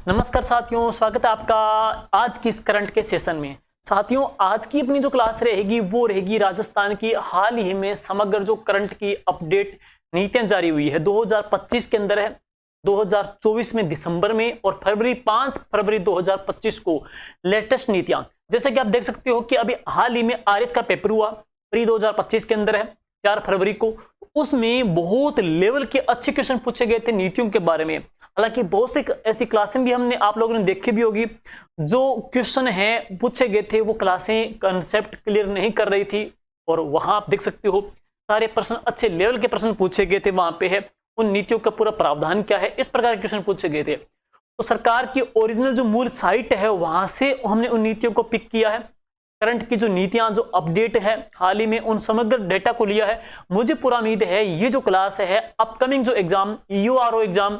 नमस्कार साथियों, स्वागत है आपका आज की इस करंट के सेशन में। साथियों, आज की अपनी जो क्लास रहेगी वो रहेगी राजस्थान की हाल ही में समग्र जो करंट की अपडेट नीतियां जारी हुई है 2025 के अंदर है। 2024 में दिसंबर में और 5 फरवरी 2025 को लेटेस्ट नीतियां, जैसे कि आप देख सकते हो कि अभी हाल ही में आरएस का पेपर हुआ प्री 2025 के अंदर है 4 फरवरी को। उसमें बहुत लेवल के अच्छे क्वेश्चन पूछे गए थे नीतियों के बारे में। हालांकि बहुत सी ऐसी क्लासें भी हमने आप लोगों ने देखी भी होगी, जो क्वेश्चन है पूछे गए थे वो क्लासें कंसेप्ट क्लियर नहीं कर रही थी, और वहां आप देख सकते हो सारे प्रश्न अच्छे लेवल के प्रश्न पूछे गए थे। वहां पे है उन नीतियों का पूरा प्रावधान क्या है, इस प्रकार के क्वेश्चन पूछे गए थे। तो सरकार की ओरिजिनल जो मूल साइट है वहां से हमने उन नीतियों को पिक किया है। करंट की जो नीतियां जो अपडेट है हाल ही में उन समग्र डेटा को लिया है। मुझे पूरा उम्मीद है ये जो क्लास है अपकमिंग जो exam URO exam,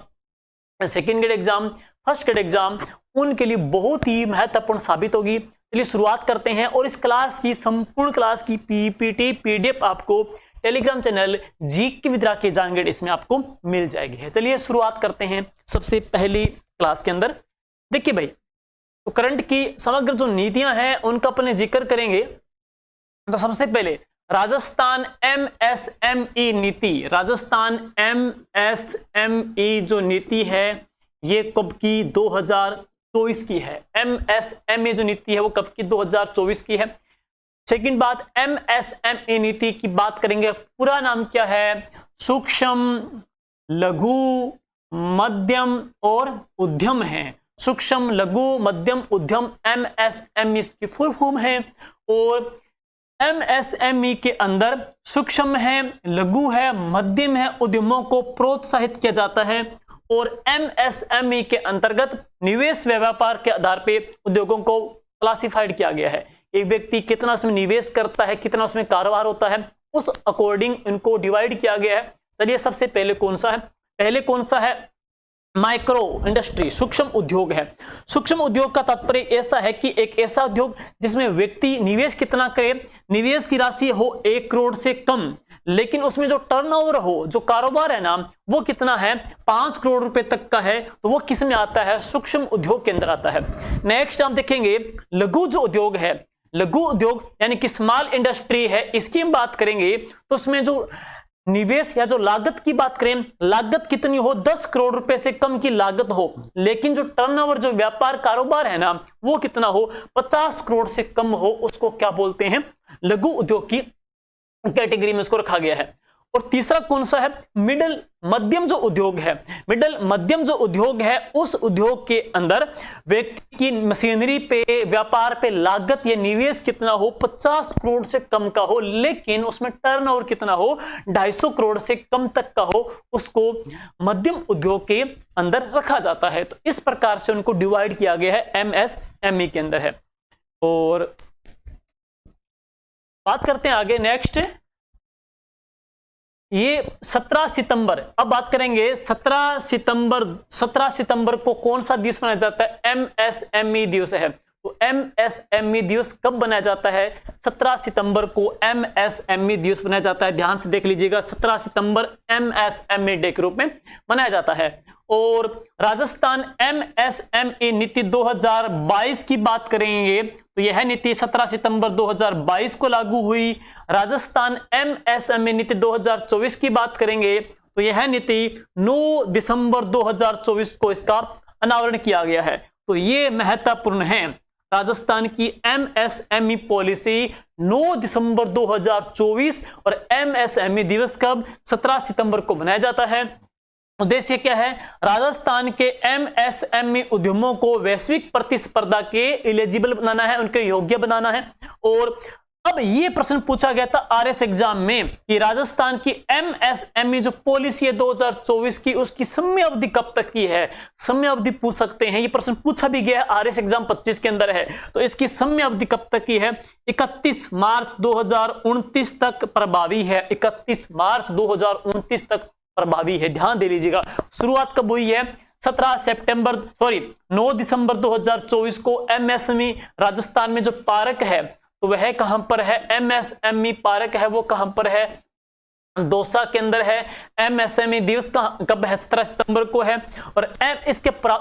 second grade exam, first grade exam, उनके लिए बहुत ही महत्वपूर्ण साबित होगी। चलिए शुरुआत करते हैं, और इस क्लास की संपूर्ण क्लास की पीपीटी पीडीएफ आपको टेलीग्राम चैनल जीके विद्रा के जानकारी इसमें आपको मिल जाएगी। चलिए शुरुआत करते हैं सबसे पहली क्लास के अंदर। देखिए भाई, तो करंट की समग्र जो नीतियां हैं उनका अपने जिक्र करेंगे। तो सबसे पहले राजस्थान एमएसएमई नीति, राजस्थान एमएसएमई जो नीति है ये कब की 2024 की है। एमएसएमई जो नीति है वो कब की 2024 की है। सेकंड बात, एमएसएमई नीति की बात करेंगे, पूरा नाम क्या है, सूक्ष्म लघु मध्यम और उद्यम है। सूक्ष्म लघु मध्यम उद्यम एमएसएमई इसकी फुल फॉर्म है। और एमएसएमई के अंदर सूक्ष्म है, लघु है, मध्यम है उद्यमों को प्रोत्साहित किया जाता है। और एमएसएमई के अंतर्गत निवेश व्यापार के आधार पर उद्योगों को क्लासिफाइड किया गया है। एक व्यक्ति कितना उसमें निवेश करता है, कितना उसमें कारोबार होता है, उस अकॉर्डिंग इनको डिवाइड किया गया है। चलिए सबसे पहले कौन सा है, पहले कौन सा है, माइक्रो इंडस्ट्री, सूक्ष्म उद्योग है। सूक्ष्म उद्योग का तात्पर्य ऐसा है कि एक ऐसा उद्योग जिसमें व्यक्ति निवेश कितना करे, निवेश की राशि हो 1 करोड़ से कम, लेकिन उसमें जो टर्नओवर हो, जो कारोबार है ना, वो कितना है 5 करोड़ रुपए तक का है, तो वो किस में आता है, सूक्ष्म उद्योग के अंदर आता है। नेक्स्ट हम देखेंगे लघु जो उद्योग है, लघु उद्योग यानी कि स्मॉल इंडस्ट्री है, इसकी हम बात करेंगे तो उसमें जो निवेश या जो लागत की बात करें, लागत कितनी हो, 10 करोड़ रुपए से कम की लागत हो, लेकिन जो टर्नओवर जो व्यापार कारोबार है ना वो कितना हो, 50 करोड़ से कम हो, उसको क्या बोलते हैं, लघु उद्योग की कैटेगरी में उसको रखा गया है। और तीसरा कौन सा है, मिडल मध्यम जो उद्योग है। मिडल मध्यम जो उद्योग है उस उद्योग के अंदर व्यक्ति की मशीनरी पे, व्यापार पे लागत या निवेश कितना हो, 50 करोड़ से कम का हो, लेकिन उसमें टर्नओवर कितना हो, 250 करोड़ से कम तक का हो, उसको मध्यम उद्योग के अंदर रखा जाता है। तो इस प्रकार से उनको डिवाइड किया गया है, एमएसएमई के अंदर है। और बात करते हैं आगे, नेक्स्ट ये 17 सितंबर, अब बात करेंगे 17 सितंबर को कौन सा दिवस मनाया जाता है, एमएसएमई दिवस है। तो एमएसएमई दिवस कब बनाया जाता है, 17 सितंबर को एमएसएमई दिवस बनाया जाता है। ध्यान से देख लीजिएगा, 17 सितंबर एमएसएमई डे के रूप में मनाया जाता है। और राजस्थान एमएसएमई नीति 2022 की बात करेंगे तो यह नीति 17 सितंबर 2022 को लागू हुई। राजस्थान एमएसएमई नीति 2024 की बात करेंगे तो यह नीति 9 दिसंबर 2024 को इसका अनावरण किया गया है। तो ये महत्वपूर्ण है, राजस्थान की एमएसएमई पॉलिसी 9 दिसंबर 2024 और एमएसएमई दिवस कब, 17 सितंबर को मनाया जाता है। उद्देश्य क्या है, राजस्थान के एमएसएमई उद्यमों को वैश्विक प्रतिस्पर्धा के एलिजिबल बनाना है, उनके योग्य बनाना है। और अब ये प्रश्न पूछा गया था आरएस एग्जाम में कि राजस्थान की एमएसएमई जो पॉलिसी है 2024 की, उसकी समय अवधि कब तक की है, समय अवधि पूछ सकते हैं। ये प्रश्न पूछा भी गया है, आरएस एग्जाम 25 के अंदर है। तो इसकी समय अवधि कब तक की है, 31 मार्च 2029 तक प्रभावी है, 31 मार्च 2029 तक प्रभावी है। ध्यान दे लीजिएगा, शुरुआत कब हुई है, 9 दिसंबर 2024 को एमएसएमई राजस्थान में जो पार्क है तो वह कहां पर है, एमएसएमई पार्क है वो कहां पर है, दौसा के अंदर है। एमएसएमई दिवस का कब है? 17 सितंबर को है। और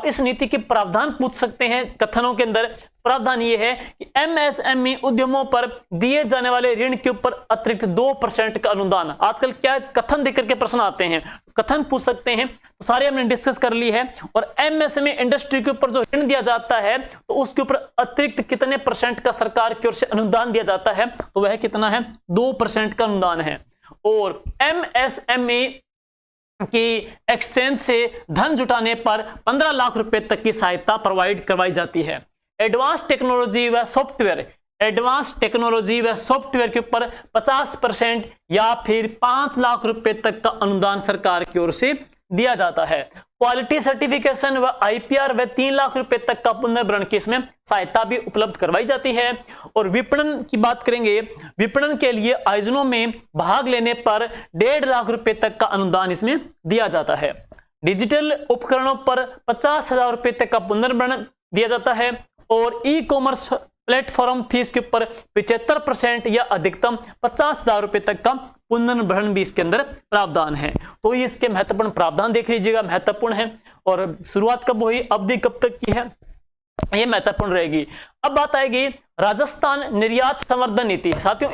इस नीति के प्रावधान पूछ सकते हैं कथनों के अंदर। प्रावधान ये है कि एमएसएमई उद्यमों पर दिए जाने वाले ऋण के ऊपर अतिरिक्त 2% का अनुदान। आजकल क्या कथन देकर के प्रश्न आते हैं, कथन पूछ सकते हैं, तो सारे हमने डिस्कस कर ली है। और एमएसएमई इंडस्ट्री के ऊपर जो ऋण दिया जाता है तो उसके ऊपर अतिरिक्त कितने % का सरकार की ओर से अनुदान दिया जाता है? तो वह कितना है? 2% का अनुदान है। और एमएसएमई की एक्सचेंज से धन जुटाने पर 15 लाख रुपए तक की सहायता प्रोवाइड करवाई जाती है। एडवांस टेक्नोलॉजी व सॉफ्टवेयर, एडवांस टेक्नोलॉजी व सॉफ्टवेयर के ऊपर 50% या फिर 5 लाख रुपए तक का अनुदान सरकार की ओर से दिया जाता है। क्वालिटी सर्टिफिकेशन व आईपीआर व 3 लाख रुपए तक का पुनर्भरण की इसमें सहायता भी उपलब्ध करवाई जाती है। और विपणन की बात करेंगे, विपणन के लिए आयोजनों में भाग लेने पर 1.5 लाख रुपए तक का अनुदान इसमें दिया जाता है। डिजिटल उपकरणों पर 50,000 रुपए तक का पुनर्भरण दिया जाता है। और ई कॉमर्स प्लेटफॉर्म फीस के ऊपर 75% या अधिकतम 50,000 रुपए तक का पुनर्भरण भी इसके अंदर प्रावधान है। तो ये इसके महत्वपूर्ण प्रावधान देख लीजिएगा, महत्वपूर्ण है। और शुरुआत कब हुई, अवधि कब तक की है, ये महत्वपूर्ण रहेगी। अब बात आएगी राजस्थान निर्यात संवर्धन नीति। साथियों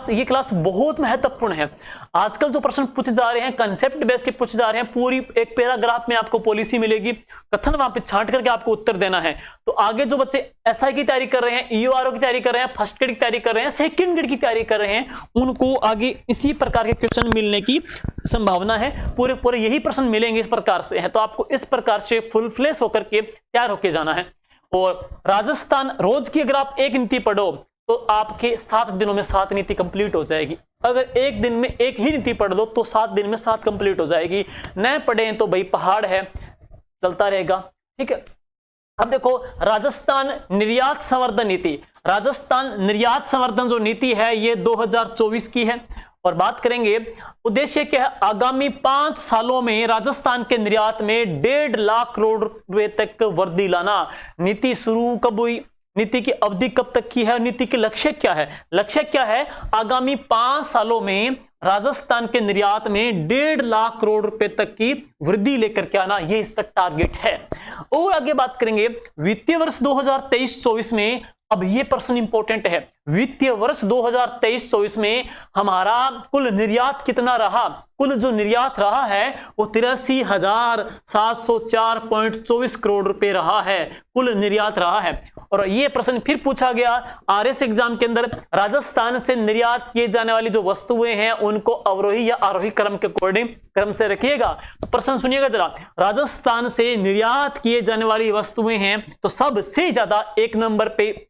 ये क्लास बहुत महत्वपूर्ण है। आजकल जो प्रश्न पूछे जा रहे हैं कंसेप्ट बेस के पूछे जा रहे हैं, पूरी एक पैराग्राफ में आपको पॉलिसी मिलेगी, कथन वहां पे छांट करके आपको उत्तर देना है। तो आगे जो बच्चे एसआई की तैयारी कर रहे हैं, ईओआरओ की तैयारी कर रहे हैं, फर्स्ट ग्रेड की तैयारी कर रहे हैं, सेकंड ग्रेड की तैयारी कर रहे हैं, उनको आगे इसी प्रकार के क्वेश्चन मिलने की संभावना है। पूरे यही प्रश्न मिलेंगे इस प्रकार से है। तो आपको इस प्रकार से फुल फ्लेश होकर के तैयार होकर जाना है। और राजस्थान रोज की अगर आप एक नीति पढ़ो तो आपके 7 दिनों में 7 नीति कंप्लीट हो जाएगी। अगर एक दिन में एक ही नीति पढ़ लो तो 7 दिन में 7 कंप्लीट हो जाएगी। न पढ़े तो भाई पहाड़ है, चलता रहेगा। ठीक है, अब देखो राजस्थान निर्यात संवर्धन नीति। राजस्थान निर्यात संवर्धन जो नीति है ये 2024 की है। और बात करेंगे उद्देश्य क्या है, आगामी 5 सालों में राजस्थान के निर्यात में 1.5 लाख करोड़ रुपए तक वृद्धि लाना। नीति शुरू कब हुई, नीति की अवधि कब तक की है, नीति के लक्ष्य क्या है? लक्ष्य क्या है, आगामी 5 सालों में राजस्थान के निर्यात में 1.5 लाख करोड़ रुपए तक की वृद्धि लेकर के आना, ये इसका टारगेट है। और आगे बात करेंगे वित्तीय वर्ष 2023-24 में। अब ये प्रश्न इंपॉर्टेंट है, वित्तीय वर्ष 2023-24 में हमारा कुल निर्यात कितना रहा? कुल जो निर्यात रहा है वो 83,704.24 करोड़ रुपए रहा है, कुल निर्यात रहा है। और ये प्रश्न फिर पूछा गया आरएस एग्जाम के अंदर, राजस्थान से निर्यात किए जाने वाली जो वस्तुएं हैं उनको अवरोही या आरोही क्रम के अकॉर्डिंग क्रम से रखिएगा। तो प्रश्न सुनिएगा जरा, राजस्थान से निर्यात किए जाने वाली वस्तुएं हैं तो सबसे ज्यादा 1 नंबर पे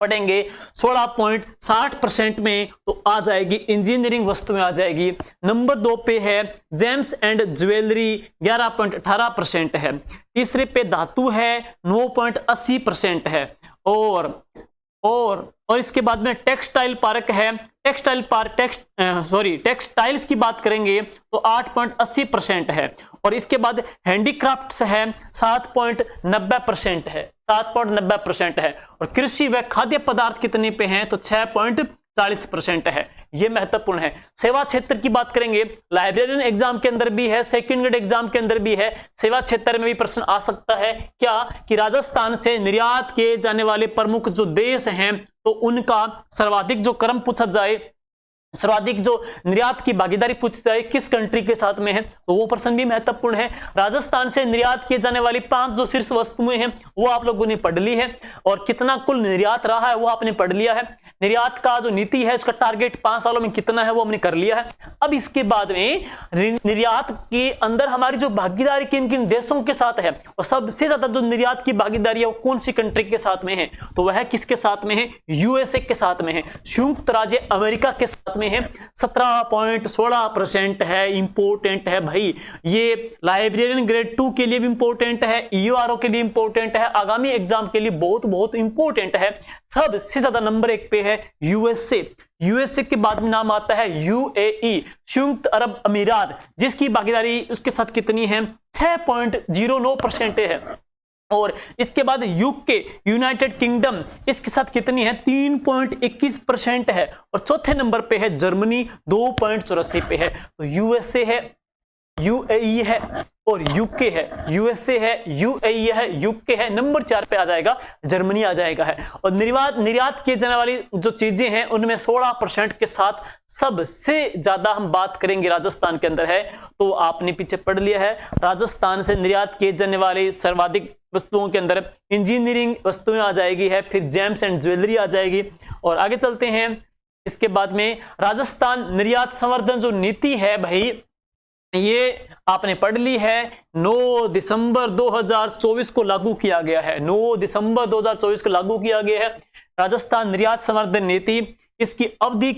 पढ़ेंगे 16.60% में तो आ जाएगी इंजीनियरिंग वस्तुएं आ जाएगी। नंबर 2 पे है जेम्स एंड ज्वेलरी 11.18% है। तीसरे पे धातु है 9.80% है। और इसके बाद में टेक्सटाइल पार्क है, टेक्सटाइल्स की बात करेंगे तो 8.80% है। और इसके बाद हैंडीक्राफ्ट्स है 7.90% है, 7.90% है। और कृषि व खाद्य पदार्थ कितने पे हैं तो 6.40% है। ये महत्वपूर्ण है। सेवा क्षेत्र की बात करेंगे, लाइब्रेरियन एग्जाम के अंदर भी है, सेकंड ग्रेड एग्जाम के अंदर भी है, सेवा क्षेत्र में भी प्रश्न आ सकता है क्या कि राजस्थान से निर्यात किए जाने वाले प्रमुख जो देश हैं तो उनका सर्वाधिक जो क्रम पूछा जाए, सर्वाधिक जो निर्यात की भागीदारी पूछी जाए किस कंट्री के साथ में है तो वो प्रश्न भी महत्वपूर्ण है। राजस्थान से निर्यात किए जाने वाली 5 जो शीर्ष वस्तुएं हैं वो आप लोगों ने पढ़ ली है। और कितना कुल निर्यात रहा है वो आपने पढ़ लिया है। निर्यात का जो नीति है उसका टारगेट 5 सालों में कितना है वो हमने कर लिया है। अब इसके बाद में निर्यात के अंदर हमारी जो भागीदारी किन किन देशों के साथ है और सबसे ज्यादा जो निर्यात की भागीदारी है वो कौन सी कंट्री के साथ में है तो वह किसके साथ में है, यूएसए के साथ में है, संयुक्त राज्य अमेरिका के साथ में है। 17.16% है, इंपोर्टेंट है भाई। ये लाइब्रेरियन ग्रेड 2 के लिए भी इंपोर्टेंट है, ईओआरओ के लिए इंपोर्टेंट है, आगामी एग्जाम के लिए बहुत बहुत इंपोर्टेंट है। सबसे ज्यादा नंबर 1 पे है यूएसए। यूएसए के बाद में नाम आता है यूएई, संयुक्त अरब अमीरात, जिसकी भागीदारी उसके साथ कितनी है 6.09% है। और इसके बाद यूके यूनाइटेड किंगडम इसके साथ कितनी है 3.21% है। और चौथे नंबर पे है जर्मनी 2.84 पे है। तो यूएसए है, यूएई है और यूके है, यूएसए है, यूएई है, यूके है, नंबर 4 पे आ जाएगा जर्मनी आ जाएगा है। और निर्यात किए जाने वाली जो चीजें हैं उनमें 16% के साथ सबसे ज्यादा हम बात करेंगे राजस्थान के अंदर है। तो आपने पीछे पढ़ लिया है, राजस्थान से निर्यात किए जाने वाली सर्वाधिक वस्तुओं के अंदर इंजीनियरिंग वस्तुएं आ जाएगी है, फिर जेम्स एंड ज्वेलरी आ जाएगी। और आगे चलते हैं, इसके बाद में राजस्थान निर्यात संवर्धन जो नीति है भाई ये आपने पढ़ ली है, 9 दिसंबर 2024 को लागू किया गया है। 9 दिसंबर 2024 को लागू किया गया है राजस्थान निर्यात संवर्धन नीति। इसकी अवधि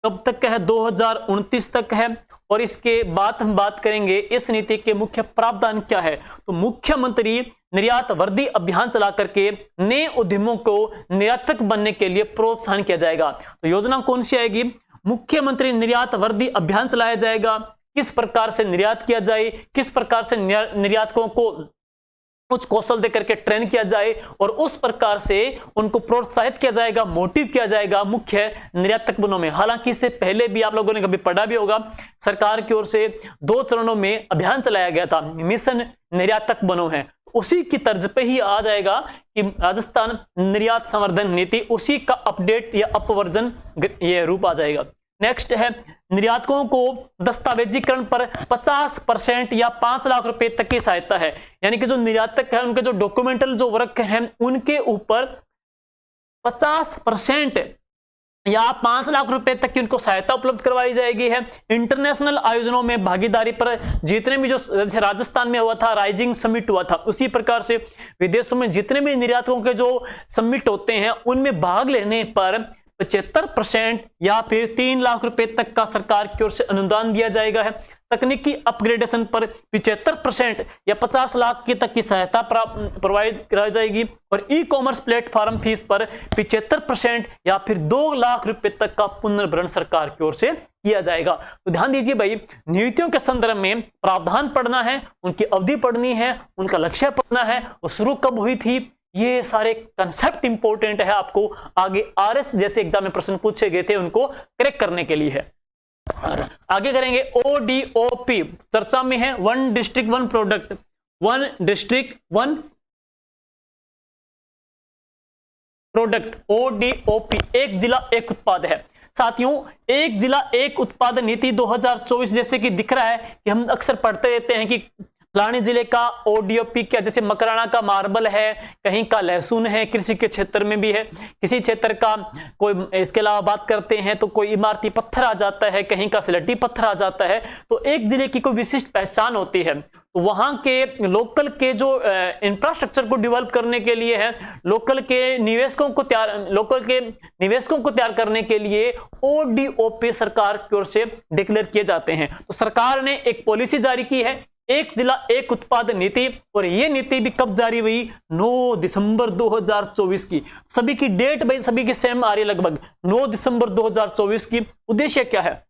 कब तक है 2029 तक है। और इसके बाद हम बात करेंगे इस नीति के मुख्य प्रावधान क्या है। तो मुख्यमंत्री निर्यात वर्दी अभियान चला करके नए उद्यमों को निर्यातक बनने के लिए प्रोत्साहन किया जाएगा। तो योजना कौन सी आएगी, मुख्यमंत्री निर्यात वर्दी अभियान चलाया जाएगा। किस प्रकार से निर्यात किया जाए, किस प्रकार से निर्यातकों को कुछ कौशल देकर के ट्रेन किया जाए और उस प्रकार से उनको प्रोत्साहित किया जाएगा, मोटिव किया जाएगा मुख्य निर्यातक बनों में। हालांकि इससे पहले भी आप लोगों ने कभी पढ़ा भी होगा, सरकार की ओर से 2 चरणों में अभियान चलाया गया था, मिशन निर्यातक बनो है। उसी की तर्ज पे ही आ जाएगा कि राजस्थान निर्यात संवर्धन नीति, उसी का अपडेट या अपवर्जन ये रूप आ जाएगा। नेक्स्ट है, निर्यातकों को दस्तावेजीकरण पर 50% या 5 लाख रुपए तक की सहायता है। यानी कि जो निर्यातक है उनके जो डॉक्यूमेंटल जो वर्क है उनके ऊपर 50% या 5 लाख रुपए तक की उनको सहायता उपलब्ध करवाई जाएगी है। इंटरनेशनल आयोजनों में भागीदारी पर जितने भी जो जैसे राजस्थान में हुआ था राइजिंग समिट हुआ था, उसी प्रकार से विदेशों में जितने भी निर्यातकों के जो समिट होते हैं उनमें भाग लेने पर 75% या फिर 3 लाख रुपए तक का सरकार की ओर से अनुदान दिया जाएगा है। तकनीकी अपग्रेडेशन पर 75% या 50 लाख की तक की सहायता प्रोवाइड कराई जाएगी। और ई कॉमर्स प्लेटफॉर्म फीस पर 75% या फिर 2 लाख रुपए तक का पुनर्भरण सरकार की ओर से किया जाएगा। तो ध्यान दीजिए भाई, नीतियों के संदर्भ में प्रावधान पढ़ना है, उनकी अवधि पढ़नी है, उनका लक्ष्य पढ़ना है, वो शुरू कब हुई थी, ये सारे कंसेप्ट इंपॉर्टेंट है आपको आगे आरएस जैसे एग्जाम में प्रश्न पूछे गए थे उनको करेक्ट करने के लिए है। और आगे करेंगे ओडीओपी चर्चा में है, 1 district 1 product, 1 district 1 product, ODOP, एक जिला एक उत्पाद है। साथियों, एक जिला एक उत्पाद नीति 2024 जैसे कि दिख रहा है कि हम अक्सर पढ़ते रहते हैं कि फलाने जिले का ओडीओपी क्या, जैसे मकराना का मार्बल है, कहीं का लहसुन है, कृषि के क्षेत्र में भी है, किसी क्षेत्र का कोई, इसके अलावा बात करते हैं तो कोई इमारती पत्थर आ जाता है, कहीं का सिलटी पत्थर आ जाता है। तो एक जिले की कोई विशिष्ट पहचान होती है। तो वहां के लोकल के जो इंफ्रास्ट्रक्चर को डेवलप करने के लिए है, लोकल के निवेशकों को तैयार करने के लिए ओडीओपी सरकार की ओर से डिक्लेयर किए जाते हैं। तो सरकार ने एक पॉलिसी जारी की है, एक जिला एक उत्पाद नीति, और यह नीति भी कब जारी हुई, 9 दिसंबर 2024 की। सभी की डेट भाई सभी की सेम आ रही है लगभग, 9 दिसंबर 2024 की। उद्देश्य क्या है,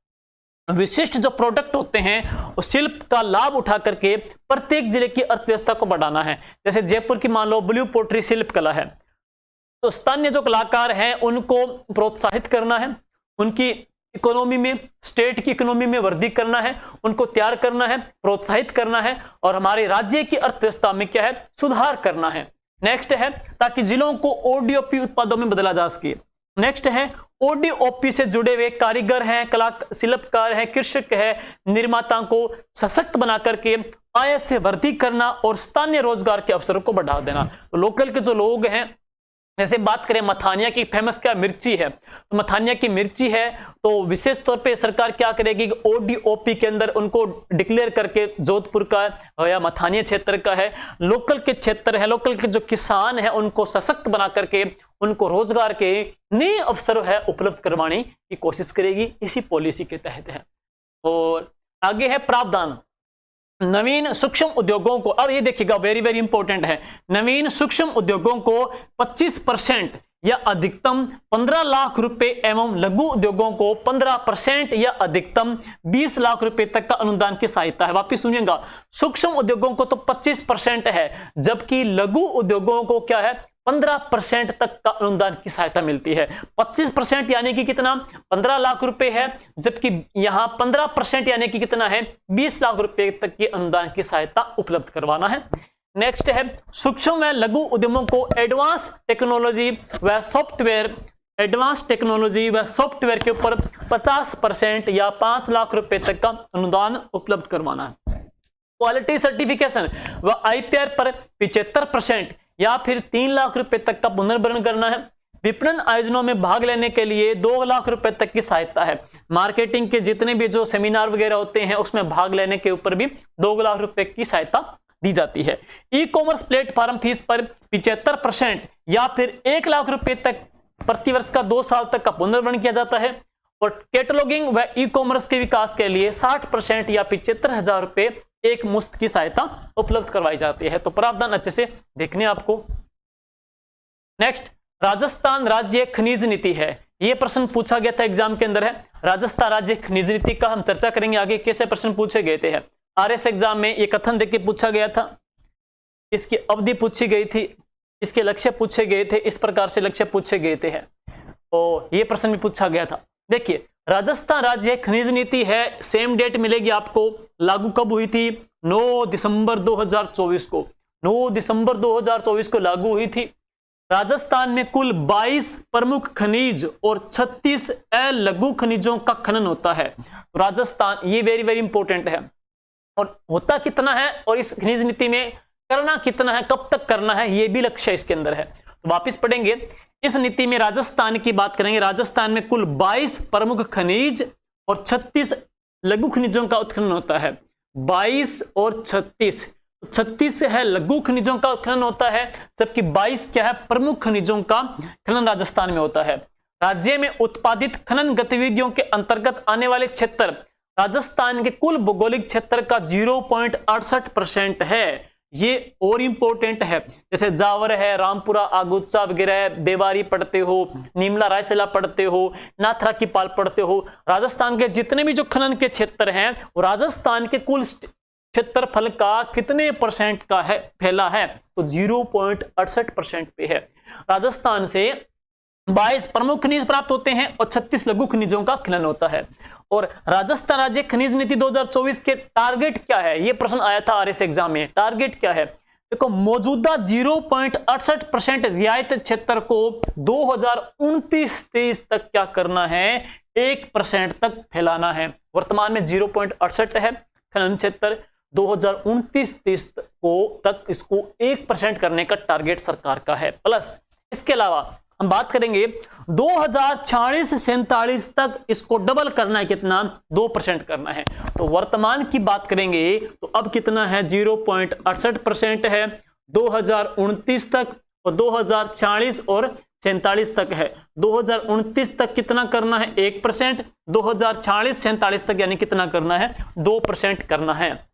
विशिष्ट जो प्रोडक्ट होते हैं उस शिल्प का लाभ उठा करके प्रत्येक जिले की अर्थव्यवस्था को बढ़ाना है। जैसे जयपुर की मान लो ब्लू पोट्री शिल्प कला है, तो स्थानीय जो कलाकार हैं उनको प्रोत्साहित करना है, उनकी इकोनॉमी में, स्टेट की इकोनॉमी में वृद्धि करना है, उनको तैयार करना है, प्रोत्साहित करना है, और हमारे राज्य की अर्थव्यवस्था में क्या है, सुधार करना है। नेक्स्ट है, ताकि जिलों को ओडीओपी उत्पादों में बदला जा सके। नेक्स्ट है, ओडीओपी से जुड़े हुए कारीगर हैं, कला शिल्पकार हैं, कृषक है, निर्माताओं को सशक्त बना करके आय से वृद्धि करना और स्थानीय रोजगार के अवसरों को बढ़ा देना। तो लोकल के जो लोग हैं, जैसे बात करें मथानिया की फेमस क्या मिर्ची है, तो मथानिया की मिर्ची है, तो विशेष तौर पे सरकार क्या करेगी, ओडीओपी के अंदर उनको डिक्लेयर करके जोधपुर का या मथानिया क्षेत्र का है, लोकल के क्षेत्र है, लोकल के जो किसान है उनको सशक्त बना करके उनको रोजगार के नए अवसर है उपलब्ध करवाने की कोशिश करेगी, इसी पॉलिसी के तहत है। और आगे है प्रावधान, नवीन सूक्ष्म उद्योगों को, अब ये देखिएगा वेरी वेरी इंपॉर्टेंट है, नवीन सूक्ष्म उद्योगों को 25% या अधिकतम 15 लाख रुपए एवं लघु उद्योगों को 15% या अधिकतम 20 लाख रुपए तक का अनुदान की सहायता है। वापिस सुनिएगा, सूक्ष्म उद्योगों को तो 25% है, जबकि लघु उद्योगों को क्या है 15% तक का अनुदान की सहायता मिलती है। 25% यानी कि कितना 15 लाख रुपए है, जबकि यहां 15% यानी कि कितना है 20 लाख रुपए तक की अनुदान की सहायता उपलब्ध करवाना है। नेक्स्ट है सूक्ष्म व लघु उद्यमों को एडवांस टेक्नोलॉजी व सॉफ्टवेयर के ऊपर 50% या 5 लाख रुपए तक का अनुदान उपलब्ध करवाना है। क्वालिटी सर्टिफिकेशन व आईपीआर पर 75% या फिर 3 लाख रुपए तक का पुनर्भरण करना है। विपणन आयोजनों में भाग लेने के लिए 2 लाख रुपए तक की सहायता है। मार्केटिंग के जितने भी जो सेमिनार वगैरह होते हैं उसमें भाग लेने के ऊपर भी 2 लाख रुपए की सहायता दी जाती है। ई कॉमर्स प्लेटफॉर्म फीस पर 75% या फिर 1 लाख रुपए तक प्रतिवर्ष का 2 साल तक का पुनर्भरण किया जाता है। और कैटलॉगिंग व ई कॉमर्स के विकास के लिए 60% या 75,000 रुपए एक मुश्त की सहायता उपलब्ध करवाई जाती है। तो प्रावधान अच्छे से देखने आपको। नेक्स्ट, राजस्थान राज्य खनिज नीति है। यह प्रश्न पूछा गया था एग्जाम के अंदर है। राजस्थान राज्य खनिज नीति का हम चर्चा करेंगे आगे, कैसे प्रश्न पूछे गए थे। आरएस एग्जाम में ये कथन देके पूछा गया था, इसकी अवधि पूछी गई थी, इसके लक्ष्य पूछे गए थे, इस प्रकार से लक्ष्य पूछे गए थे और ये प्रश्न भी पूछा गया था। देखिए, राजस्थान राज्य खनिज नीति है, सेम डेट मिलेगी आपको। लागू कब हुई थी? 9 दिसंबर 2024 को। 9 दिसंबर 2024 को लागू हुई थी। राजस्थान में कुल 22 प्रमुख खनिज और 36 लघु खनिजों का खनन होता है। राजस्थान, ये वेरी वेरी इंपॉर्टेंट है। और होता कितना है और इस खनिज नीति में करना कितना है, कब तक करना है, ये भी लक्ष्य इसके अंदर है। तो वापिस पढ़ेंगे, इस नीति में राजस्थान की बात करेंगे। राजस्थान में कुल 22 प्रमुख खनिज और 36 लघु खनिजों का उत्खनन होता है। 22 और 36 है लघु खनिजों का खनन होता है, जबकि 22 क्या है प्रमुख खनिजों का खनन राजस्थान में होता है। राज्य में उत्पादित खनन गतिविधियों के अंतर्गत आने वाले क्षेत्र राजस्थान के कुल भौगोलिक क्षेत्र का 0.68% है। ये और इंपॉर्टेंट है, जैसे जावर है, रामपुरा, आगुच्चा वगैरह, देवारी पढ़ते हो, नीमला रायसला पढ़ते हो, नाथरा की पाल पढ़ते हो। राजस्थान के जितने भी जो खनन के क्षेत्र हैं वो राजस्थान के कुल क्षेत्रफल का कितने परसेंट का है फैला है? तो 0.68% पे है। राजस्थान से 22 प्रमुख खनिज प्राप्त होते हैं और 36 लघु खनिजों का खनन होता है। और राजस्थान राज्य खनिज नीति 2024 के टारगेट क्या है? यह प्रश्न आया था आरएस एग्जाम में। टारगेट क्या है? देखो, मौजूदा 0.68% रियायत क्षेत्र को 2029-30 तक क्या करना है? 1% तक फैलाना है। वर्तमान में 0.68 है खनन क्षेत्र, 2029-30 को तक इसको 1% करने का टारगेट सरकार का है। प्लस इसके अलावा हम बात करेंगे 2046-47 तक इसको डबल करना है। कितना? 2% करना है। तो वर्तमान की बात करेंगे तो अब कितना है? 0.68% है 2029 तक, और 2040 और 47 तक है। 2029 तक कितना करना है? 1%। 2040-47 तक यानी कितना करना है? 2% करना है।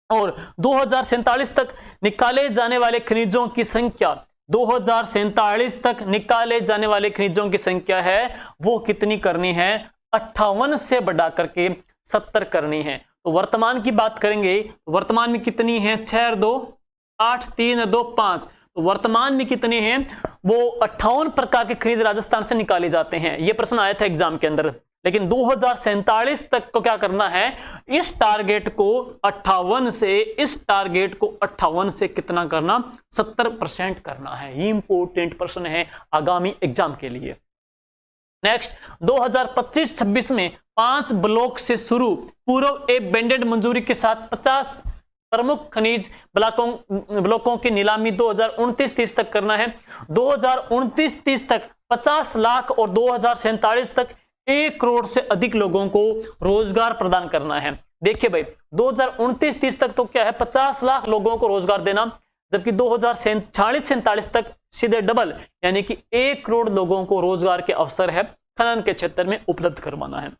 और 2047 तक निकाले जाने वाले खनिजों की संख्या, 2047 तक निकाले जाने वाले खनिजों की संख्या है वो कितनी करनी है? 58 से बढ़ा करके 70 करनी है। तो वर्तमान की बात करेंगे, वर्तमान में कितनी है? 6 और 2 8, 3 और 2 5। तो वर्तमान में कितने हैं? वो 58 प्रकार के खनिज राजस्थान से निकाले जाते हैं। ये प्रश्न आया था एग्जाम के अंदर। लेकिन 2047 तक को क्या करना है? इस टारगेट को 58 से कितना करना? 70% करना है। ये इंपॉर्टेंट प्रश्न है आगामी एग्जाम के लिए। नेक्स्ट, 2025-26 में 5 ब्लॉक से शुरू पूर्व एबेंडेड मंजूरी के साथ 50 प्रमुख खनिज ब्लॉकों की नीलामी 2029-30 तक करना है। 2029-30 तक 50 लाख और 2047 तक 1 करोड़ से अधिक लोगों को रोजगार प्रदान करना है। देखिए भाई, 2029-30 तक तो क्या है? 50 लाख लोगों को रोजगार देना, जबकि 2046-47 तक सीधे डबल यानी कि 1 करोड़ लोगों को रोजगार के अवसर है खनन के क्षेत्र में उपलब्ध करवाना है।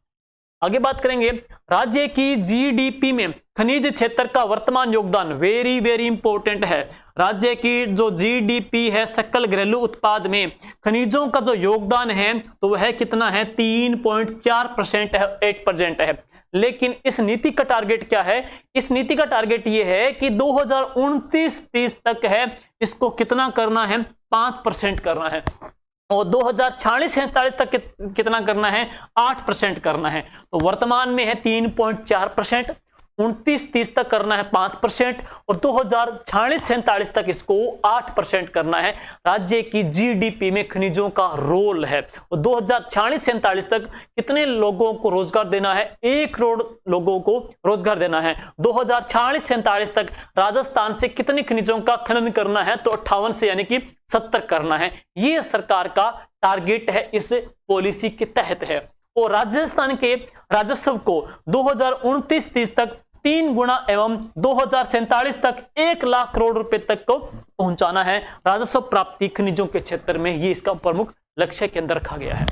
आगे बात करेंगे राज्य की जीडीपी में खनिज क्षेत्र का वर्तमान योगदान, वेरी वेरी इंपॉर्टेंट है। राज्य की जो जीडीपी है, सकल घरेलू उत्पाद में खनिजों का जो योगदान है तो वह कितना है, 3.4% है, 8% है। लेकिन इस नीति का टारगेट क्या है, इस नीति का टारगेट यह है कि 2029-30 तक है इसको कितना करना है, 5% करना है, और 2046-47 तक कितना करना है, 8% करना है। तो वर्तमान में है 3.4%, 29-30 तक करना है 5%, और 2046-47 तक इसको 8% करना है। राज्य की जीडीपी में खनिजों का रोल है। और 2046-47 तक कितने लोगों को रोजगार देना है, 1 करोड़ लोगों को रोजगार देना है। 2046-47 तक राजस्थान से कितने खनिजों का खनन करना है, तो 58 से यानी कि 70 करना है। यह सरकार का टारगेट है, इस पॉलिसी के तहत है। और राजस्थान के राजस्व को 2029-30 तक 3 गुना एवं 2047 तक 1 लाख करोड़ रुपए तक को पहुंचाना है। राजस्व प्राप्ति खनिजों के क्षेत्र में ये इसका प्रमुख लक्ष्य के अंदर रखा गया है।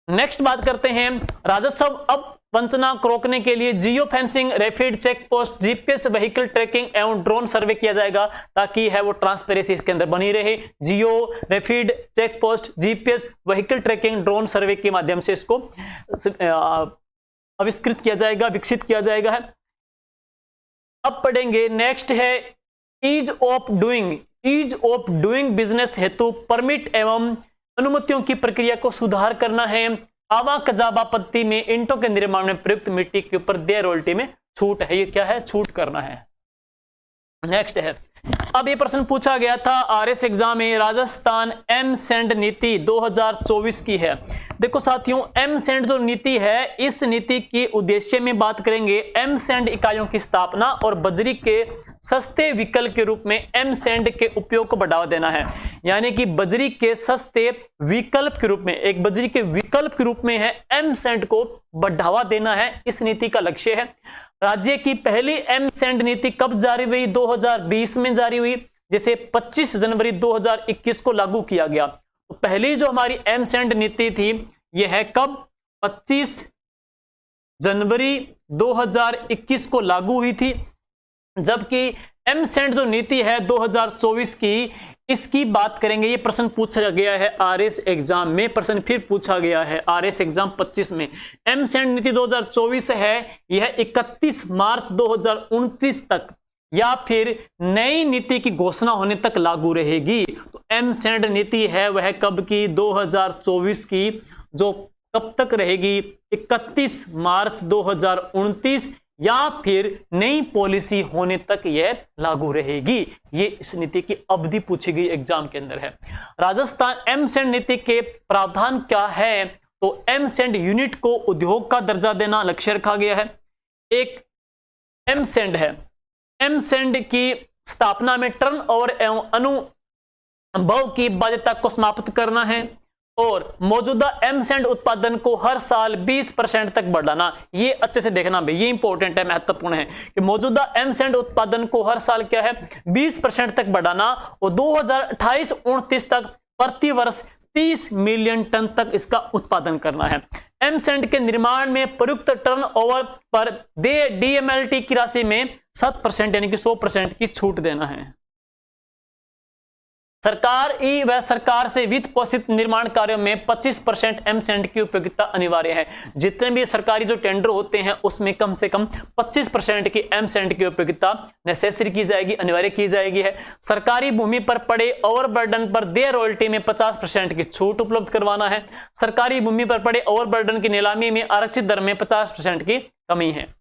नेक्स्ट बात करते हैं राजस्व अब वंचना को रोकने के लिए geo fencing, rapid check post, GPS vehicle tracking एवं ड्रोन सर्वे किया जाएगा, ताकि है वो ट्रांसपेरेंसी इसके अंदर बनी रहे। Geo, rapid check post, GPS vehicle tracking, drone survey के माध्यम से इसको आविष्कृत किया जाएगा, विकसित किया जाएगा है। अब पढ़ेंगे नेक्स्ट है ईज ऑफ डूइंग बिजनेस हेतु परमिट एवं अनुमतियों की प्रक्रिया को सुधार करना है। आवा कजाबा पत्ती में ईंटों के निर्माण में प्रयुक्त मिट्टी के ऊपर देय रॉयल्टी में छूट है। ये क्या है, छूट करना है। नेक्स्ट है, अब ये प्रश्न पूछा गया था आरएस एग्जाम में, राजस्थान एम सैंड नीति 2024 की है। देखो साथियों, एम सैंड जो नीति है, इस नीति के उद्देश्य में बात करेंगे एम सैंड इकाइयों की स्थापना और बजरी के सस्ते विकल्प के रूप में एम सैंड के उपयोग को बढ़ावा देना है। यानी कि बजरी के सस्ते विकल्प के रूप में, एक बजरी के विकल्प के रूप में है एम सैंड को बढ़ावा देना है, इस नीति का लक्ष्य है। राज्य की पहली एम सैंड नीति कब जारी हुई, 2020 में जारी हुई, जिसे 25 जनवरी 2021 को लागू किया गया। तो पहली जो हमारी एम सैंड नीति थी यह है कब, 25 जनवरी 2021 को लागू हुई थी। जबकि एम सैंड जो नीति है 2024 की, इसकी बात करेंगे, ये प्रश्न पूछा गया है आरएस एग्जाम में, प्रश्न फिर पूछा गया है आरएस एग्जाम 25 में। एम सैंड नीति 2024 है, यह 31 मार्च 2029 तक या फिर नई नीति की घोषणा होने तक लागू रहेगी। तो एम सैंड नीति है वह कब की, 2024 की, जो कब तक रहेगी, 31 मार्च 2029 या फिर नई पॉलिसी होने तक यह लागू रहेगी। ये इस नीति की अवधि पूछी गई एग्जाम के अंदर है। राजस्थान एम सैंड नीति के प्रावधान क्या है, तो एम सैंड यूनिट को उद्योग का दर्जा देना लक्ष्य रखा गया है। एक एम सैंड है, एम सैंड की स्थापना में टर्नओवर एवं अनुभव की बाध्यता को समाप्त करना है, और मौजूदा एम सैंड उत्पादन को हर साल 20% तक बढ़ाना। ये अच्छे से देखना भाई, ये इंपॉर्टेंट है, महत्वपूर्ण है कि मौजूदा एम सैंड उत्पादन को हर साल क्या है, 20% तक बढ़ाना, और 2028-29 तक प्रति वर्ष 30 मिलियन टन तक इसका उत्पादन करना है। एम सैंड के निर्माण में प्रयुक्त टर्नओवर पर डीएमएलटी की राशि में 7% यानी कि 100% की छूट देना है। सरकार से वित्त पोषित निर्माण कार्यों में 25% एम सैंड की उपयोगिता अनिवार्य है। जितने भी सरकारी जो टेंडर होते हैं उसमें कम से कम 25% की एम सैंड की उपयोगिता नेसेसरी की जाएगी, अनिवार्य की जाएगी है। सरकारी भूमि पर पड़े ओवरबर्डन पर देय रॉयल्टी में 50% की छूट उपलब्ध करवाना है। सरकारी भूमि पर पड़े ओवरबर्डन की नीलामी में आरक्षित दर में 50% की कमी है।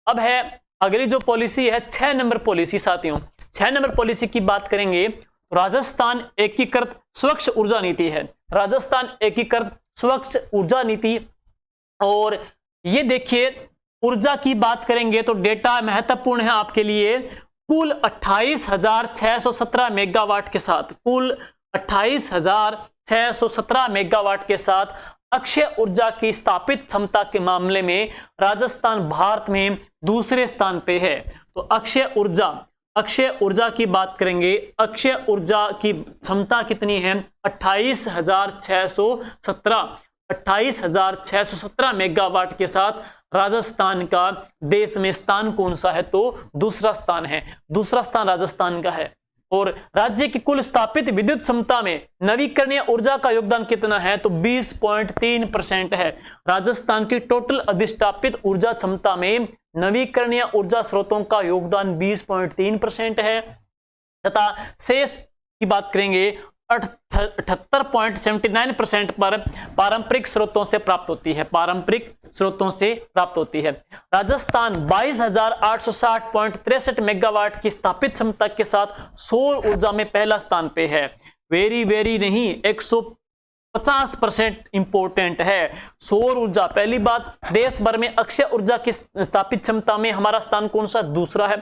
अब है अगली जो पॉलिसी है 6 नंबर पॉलिसी। साथियों 6 नंबर पॉलिसी की बात करेंगे, राजस्थान एकीकृत स्वच्छ ऊर्जा नीति है। राजस्थान एकीकृत स्वच्छ ऊर्जा नीति, और ये देखिए ऊर्जा की बात करेंगे तो डेटा महत्वपूर्ण है आपके लिए। कुल 28,617 मेगावाट के साथ, कुल 28,617 मेगावाट के साथ अक्षय ऊर्जा की स्थापित क्षमता के मामले में राजस्थान भारत में दूसरे स्थान पे है। तो अक्षय ऊर्जा की बात करेंगे, अक्षय ऊर्जा की क्षमता कितनी है, 28,617। 28,617 मेगावाट के साथ राजस्थान का देश में स्थान कौन सा है? तो दूसरा स्थान है, दूसरा स्थान राजस्थान का है। और राज्य की कुल स्थापित विद्युत क्षमता में नवीकरणीय ऊर्जा का योगदान कितना है? तो 20.3% है। राजस्थान की टोटल अधिष्ठापित ऊर्जा क्षमता में नवीकरणीय ऊर्जा स्रोतों का योगदान 20.3% है तथा शेष की बात करेंगे 78.79% पर पारंपरिक स्रोतों से प्राप्त होती है, पारंपरिक स्रोतों से प्राप्त होती है। राजस्थान 22,860.63 मेगावाट की स्थापित क्षमता के साथ सौर ऊर्जा में पहला स्थान पे है। वेरी नहीं, 150% इंपोर्टेंट है सौर ऊर्जा। पहली बात, देश भर में अक्षय ऊर्जा की स्थापित क्षमता में हमारा स्थान कौन सा? दूसरा है।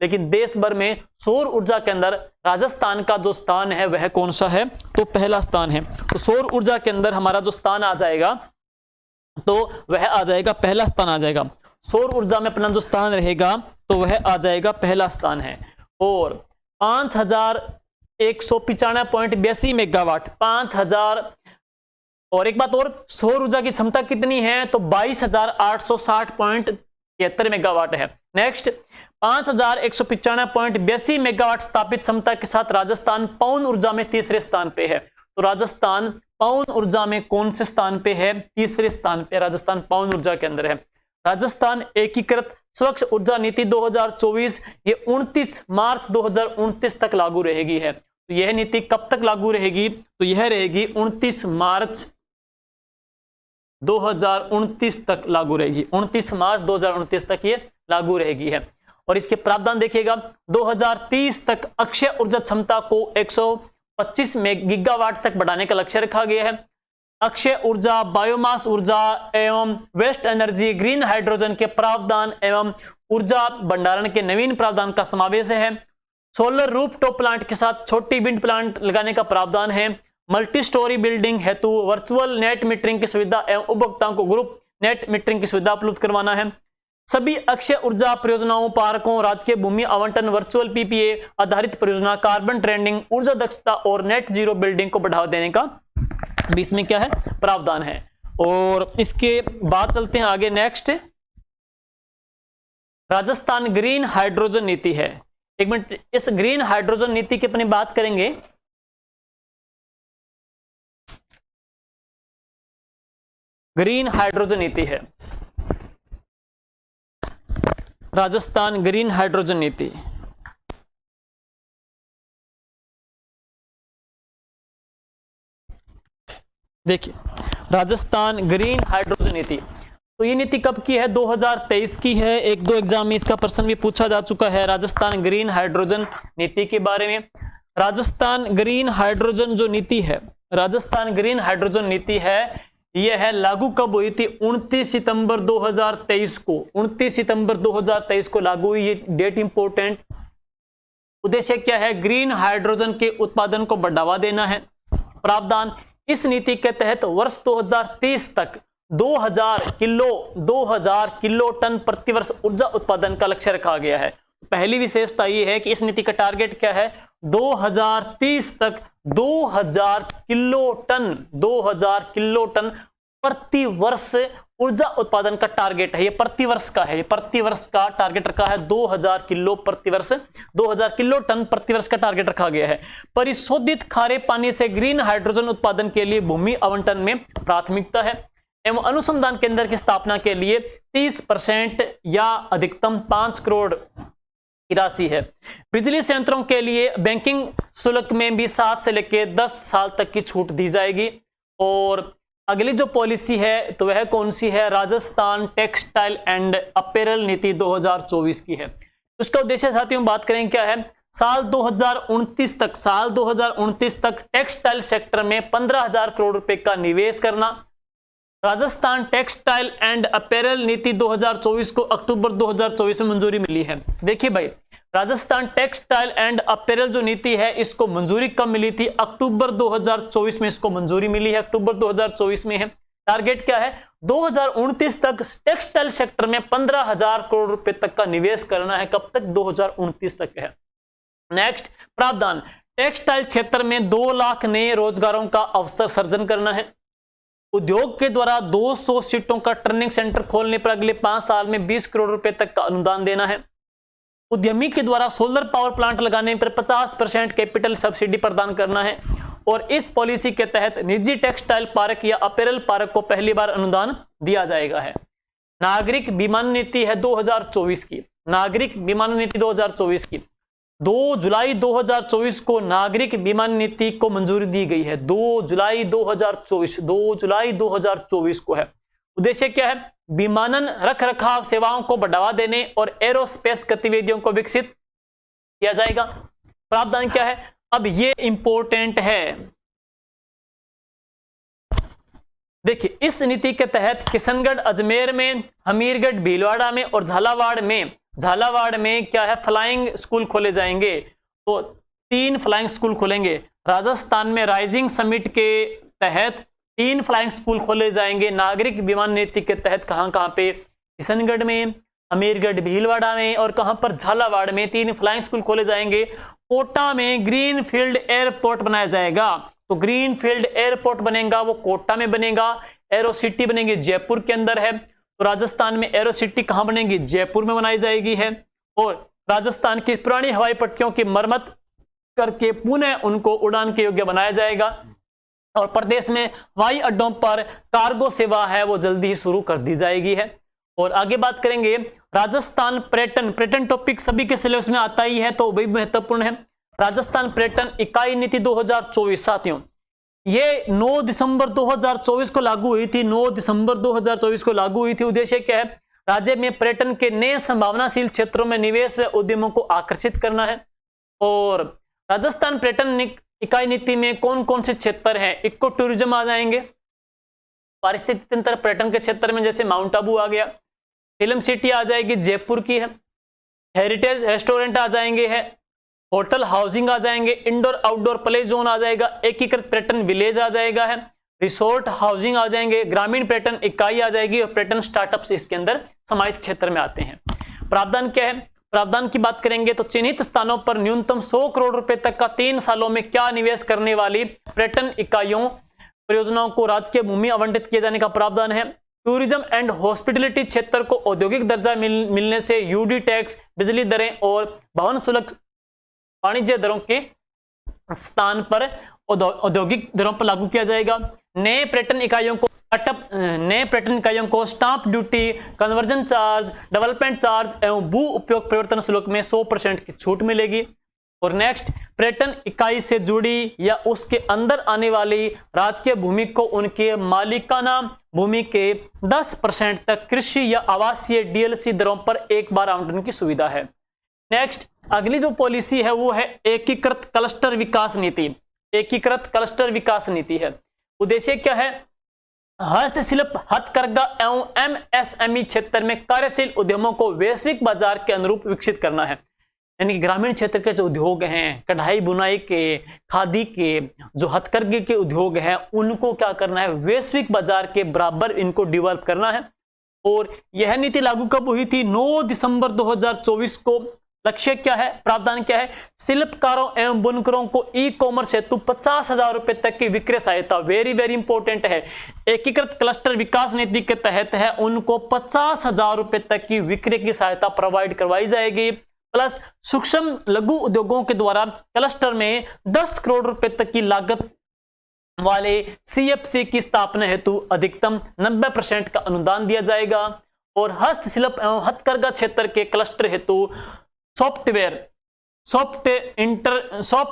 लेकिन देश भर में सौर ऊर्जा के अंदर राजस्थान का जो स्थान है वह कौन सा है? तो पहला स्थान है। तो सौर ऊर्जा के अंदर हमारा जो स्थान आ जाएगा तो वह आ जाएगा, पहला स्थान आ जाएगा। सौर ऊर्जा में अपना जो स्थान रहेगा तो वह आ जाएगा, पहला स्थान है। और 5,195.82 मेगावाट, 5,000। और एक बात और, सौर ऊर्जा की क्षमता कितनी है? तो 22,860.73 मेगावाट है। नेक्स्ट, 5,195.82 मेगावाट स्थापित क्षमता के साथ राजस्थान पवन ऊर्जा में तीसरे स्थान पे है। तो राजस्थान पवन ऊर्जा में कौन से स्थान पे है? तीसरे स्थान पे राजस्थान पवन ऊर्जा के अंदर है। राजस्थान एकीकृत स्वच्छ ऊर्जा नीति 2024 ये 29 मार्च 2029 तक लागू रहेगी है। तो यह नीति कब तक लागू रहेगी? तो यह रहेगी 29 मार्च 2029 तक लागू रहेगी, 29 मार्च 2029 तक ये लागू रहेगी है। और इसके प्रावधान देखिएगा, 2030 तक अक्षय ऊर्जा क्षमता को 125 गीगावाट तक बढ़ाने का लक्ष्य रखा गया है। अक्षय ऊर्जा, बायोमास ऊर्जा एवं वेस्ट एनर्जी, ग्रीन हाइड्रोजन के प्रावधान एवं ऊर्जा भंडारण के नवीन प्रावधान का समावेश है। सोलर रूफटॉप प्लांट के साथ छोटी विंड प्लांट लगाने का प्रावधान है। मल्टी स्टोरी बिल्डिंग हेतु वर्चुअल नेट मीटरिंग की सुविधा एवं उपभोक्ताओं को ग्रुप नेट मीटरिंग की सुविधा उपलब्ध करवाना है। सभी अक्षय ऊर्जा परियोजनाओं, पार्कों, राजकीय भूमि आवंटन, वर्चुअल पीपीए आधारित परियोजना, कार्बन ट्रेडिंग, ऊर्जा दक्षता और नेट जीरो बिल्डिंग को बढ़ावा देने का भी इसमें क्या है? प्रावधान है। और इसके बाद चलते हैं आगे। नेक्स्ट, राजस्थान ग्रीन हाइड्रोजन नीति है। एक मिनट, इस ग्रीन हाइड्रोजन नीति की अपनी बात करेंगे। ग्रीन हाइड्रोजन नीति है राजस्थान ग्रीन हाइड्रोजन नीति। देखिए, राजस्थान ग्रीन हाइड्रोजन नीति, तो ये नीति कब की है? 2023 की है। एक दो एग्जाम में इसका प्रश्न भी पूछा जा चुका है राजस्थान ग्रीन हाइड्रोजन नीति के बारे में। राजस्थान ग्रीन हाइड्रोजन जो नीति है, राजस्थान ग्रीन हाइड्रोजन नीति है, यह है लागू कब हुई थी? 29 सितंबर 2023 को, 29 सितंबर 2023 को लागू हुई। ये डेट इंपोर्टेंट। उद्देश्य क्या है? ग्रीन हाइड्रोजन के उत्पादन को बढ़ावा देना है। प्रावधान, इस नीति के तहत वर्ष 2030 तक 2000 किलो टन प्रतिवर्ष ऊर्जा उत्पादन का लक्ष्य रखा गया है। पहली विशेषता यह है कि इस नीति का टारगेट क्या है? 2030 तक 2000 किलो टन प्रति वर्ष ऊर्जा उत्पादन का टारगेट है। ये प्रतिवर्ष का है, ये प्रतिवर्ष का टारगेट रखा है। 2000 किलो प्रतिवर्ष, 2000 किलो टन प्रतिवर्ष का टारगेट रखा गया है। परिशोधित खारे पानी से ग्रीन हाइड्रोजन उत्पादन के लिए भूमि आवंटन में प्राथमिकता है एवं अनुसंधान केंद्र की स्थापना के लिए 30% या अधिकतम 5 करोड़ की राशि है। बिजली संयंत्रों के लिए बैंकिंग शुल्क में भी 7 से लेकर 10 साल तक की छूट दी जाएगी। और अगली जो पॉलिसी है तो वह कौन सी है? राजस्थान टेक्सटाइल एंड अपैरल नीति 2024 की है। उसका उद्देश्य साथियों बात करें क्या है? साल 2029 तक टेक्सटाइल सेक्टर में 15,000 करोड़ रुपए का निवेश करना। राजस्थान टेक्सटाइल एंड अपैरल नीति 2024 को अक्टूबर 2024 में मंजूरी मिली है। देखिए भाई, राजस्थान टेक्सटाइल एंड अपैरल जो नीति है इसको मंजूरी कब मिली थी? अक्टूबर 2024 में इसको मंजूरी मिली है, अक्टूबर 2024 में है। टारगेट क्या है? 2029 तक टेक्सटाइल सेक्टर में 15,000 करोड़ रुपए तक का निवेश करना है। कब तक? 2029 तक है। नेक्स्ट, प्रावधान, टेक्सटाइल क्षेत्र में 2 लाख नए रोजगारों का अवसर सर्जन करना है। उद्योग के द्वारा 200 सीटों का ट्रेनिंग सेंटर खोलने पर अगले 5 साल में 20 करोड़ रुपए तक का अनुदान देना है। उद्यमी के द्वारा सोलर पावर प्लांट लगाने पर 50% कैपिटल सब्सिडी प्रदान करना है। और इस पॉलिसी के तहत निजी टेक्सटाइल पार्क या अपैरल पार्क को पहली बार अनुदान दिया जाएगा है। नागरिक विमानन नीति है 2024 की। नागरिक विमानन नीति 2024 की 2 जुलाई 2024 को नागरिक विमानन नीति को मंजूरी दी गई है। 2 जुलाई 2024 को है। उद्देश्य क्या है? विमानन रखरखाव सेवाओं को बढ़ावा देने और एरोस्पेस गतिविधियों को विकसित किया जाएगा। प्रावधान क्या है? अब ये इंपॉर्टेंट है। देखिए, इस नीति के तहत किशनगढ़, अजमेर में, हमीरगढ़, भीलवाड़ा में और झालावाड़ में क्या है? फ्लाइंग स्कूल खोले जाएंगे। तो 3 फ्लाइंग स्कूल खोलेंगे। राजस्थान में राइजिंग समिट के तहत 3 फ्लाइंग स्कूल खोले जाएंगे। नागरिक विमान नीति के तहत कहां पे? किशनगढ़ में, हमीरगढ़, भीलवाड़ा में और कहां पर? झालावाड़ में 3 फ्लाइंग स्कूल खोले जाएंगे। कोटा में ग्रीन फील्ड एयरपोर्ट बनाया जाएगा। तो ग्रीन फील्ड एयरपोर्ट बनेगा वो कोटा में बनेगा। एरो सिटी बनेगी जयपुर के अंदर है। तो राजस्थान में एरो सिटी कहां बनेगी? जयपुर में बनाई जाएगी है। और राजस्थान की पुरानी हवाई पट्टियों की मरम्मत करके पुनः उनको उड़ान के योग्य बनाया जाएगा। और प्रदेश में हवाई अड्डों पर कार्गो सेवा है वो जल्दी ही शुरू कर दी जाएगी है। और आगे बात करेंगे राजस्थान पर्यटन टॉपिक सभी के सिलेबस में आता ही है, तो वही महत्वपूर्ण है। राजस्थान पर्यटन इकाई नीति 2024 साथियों, ये 9 दिसंबर 2024 को लागू हुई थी। 9 दिसंबर 2024 को लागू हुई थी। उद्देश्य क्या है? राज्य में पर्यटन के नए संभावनाशील क्षेत्रों में निवेश व उद्यमों को आकर्षित करना है। और राजस्थान पर्यटन इकाई नीति में कौन कौन से क्षेत्र हैं? इको टूरिज्म आ जाएंगे। पारिस्थितिक तंत्र पर्यटन के क्षेत्र में जैसे माउंट आबू आ गया। फिल्म सिटी आ जाएगी, जयपुर की है। हेरिटेज रेस्टोरेंट आ जाएंगे है। होटल हाउसिंग आ जाएंगे। इंडोर आउटडोर प्ले जोन आ जाएगा। एकीकृत पर्यटन विलेज आ जाएगा है। रिसोर्ट हाउसिंग आ जाएंगे। ग्रामीण पर्यटन इकाई आ जाएगी और पर्यटन स्टार्टअप्स इसके अंदर समाहित क्षेत्र में आते हैं। प्रावधान क्या है? प्रावधान की बात करेंगे तो चिन्हित स्थानों पर न्यूनतम 100 करोड़ रुपए तक का 3 सालों में क्या निवेश करने वाली पर्यटन इकाइयों परियोजनाओं को राजकीय भूमि आवंटित किए जाने का प्रावधान है। टूरिज्म एंड हॉस्पिटलिटी क्षेत्र को औद्योगिक दर्जा मिलने से यूडी टैक्स, बिजली दरें और भवन शुल्क वाणिज्य दरों के स्थान पर औद्योगिक दरों पर लागू किया जाएगा। नए पर्यटन इकाइयों को stamp duty, conversion charge, development charge एवं भू उपयोग परिवर्तन शुल्क में 100% की छूट मिलेगी। और नेक्स्ट, पर्यटन इकाई से जुड़ी या उसके अंदर आने वाली राजकीय भूमि को उनके मालिकाना भूमि के 10% तक कृषि या आवासीय डीएलसी दरों पर एक बार आवंटन की सुविधा है। नेक्स्ट, अगली जो पॉलिसी है वो है एकीकृत क्लस्टर विकास नीति। एकीकृत क्लस्टर विकास नीति है। उद्देश्य क्या है? हस्तशिल्प, हथकरघा एवं एमएसएमई क्षेत्र में कार्यशील उद्यमों को वैश्विक बाजार के अनुरूप विकसित करना है। यानी कि ग्रामीण क्षेत्र के जो उद्योग हैं, कढ़ाई बुनाई के, खादी के, जो हथकरघे के उद्योग हैं, उनको क्या करना है? वैश्विक बाजार के बराबर इनको डेवलप करना है। और यह नीति लागू कब हुई थी? 9 दिसंबर 2024 को। लक्ष्य क्या है? प्रावधान क्या है? शिल्पकारों एवं बुनकरों को ई कॉमर्स हेतु 50,000 रुपए तक की विक्रय सहायता। वेरी वेरी इंपॉर्टेंट है। एकीकृत क्लस्टर विकास नीति के तहत है उनको 50,000 रुपए तक की विक्रय की सहायता प्रोवाइड करवाई जाएगी। प्लस सूक्ष्म लघु उद्योगों के द्वारा क्लस्टर में 10 करोड़ रुपए तक की लागत वाले सीएफसी की स्थापना हेतु अधिकतम 90% का अनुदान दिया जाएगा। और हस्तशिल्प एवं हथकरघा क्षेत्र के क्लस्टर हेतु सॉफ्ट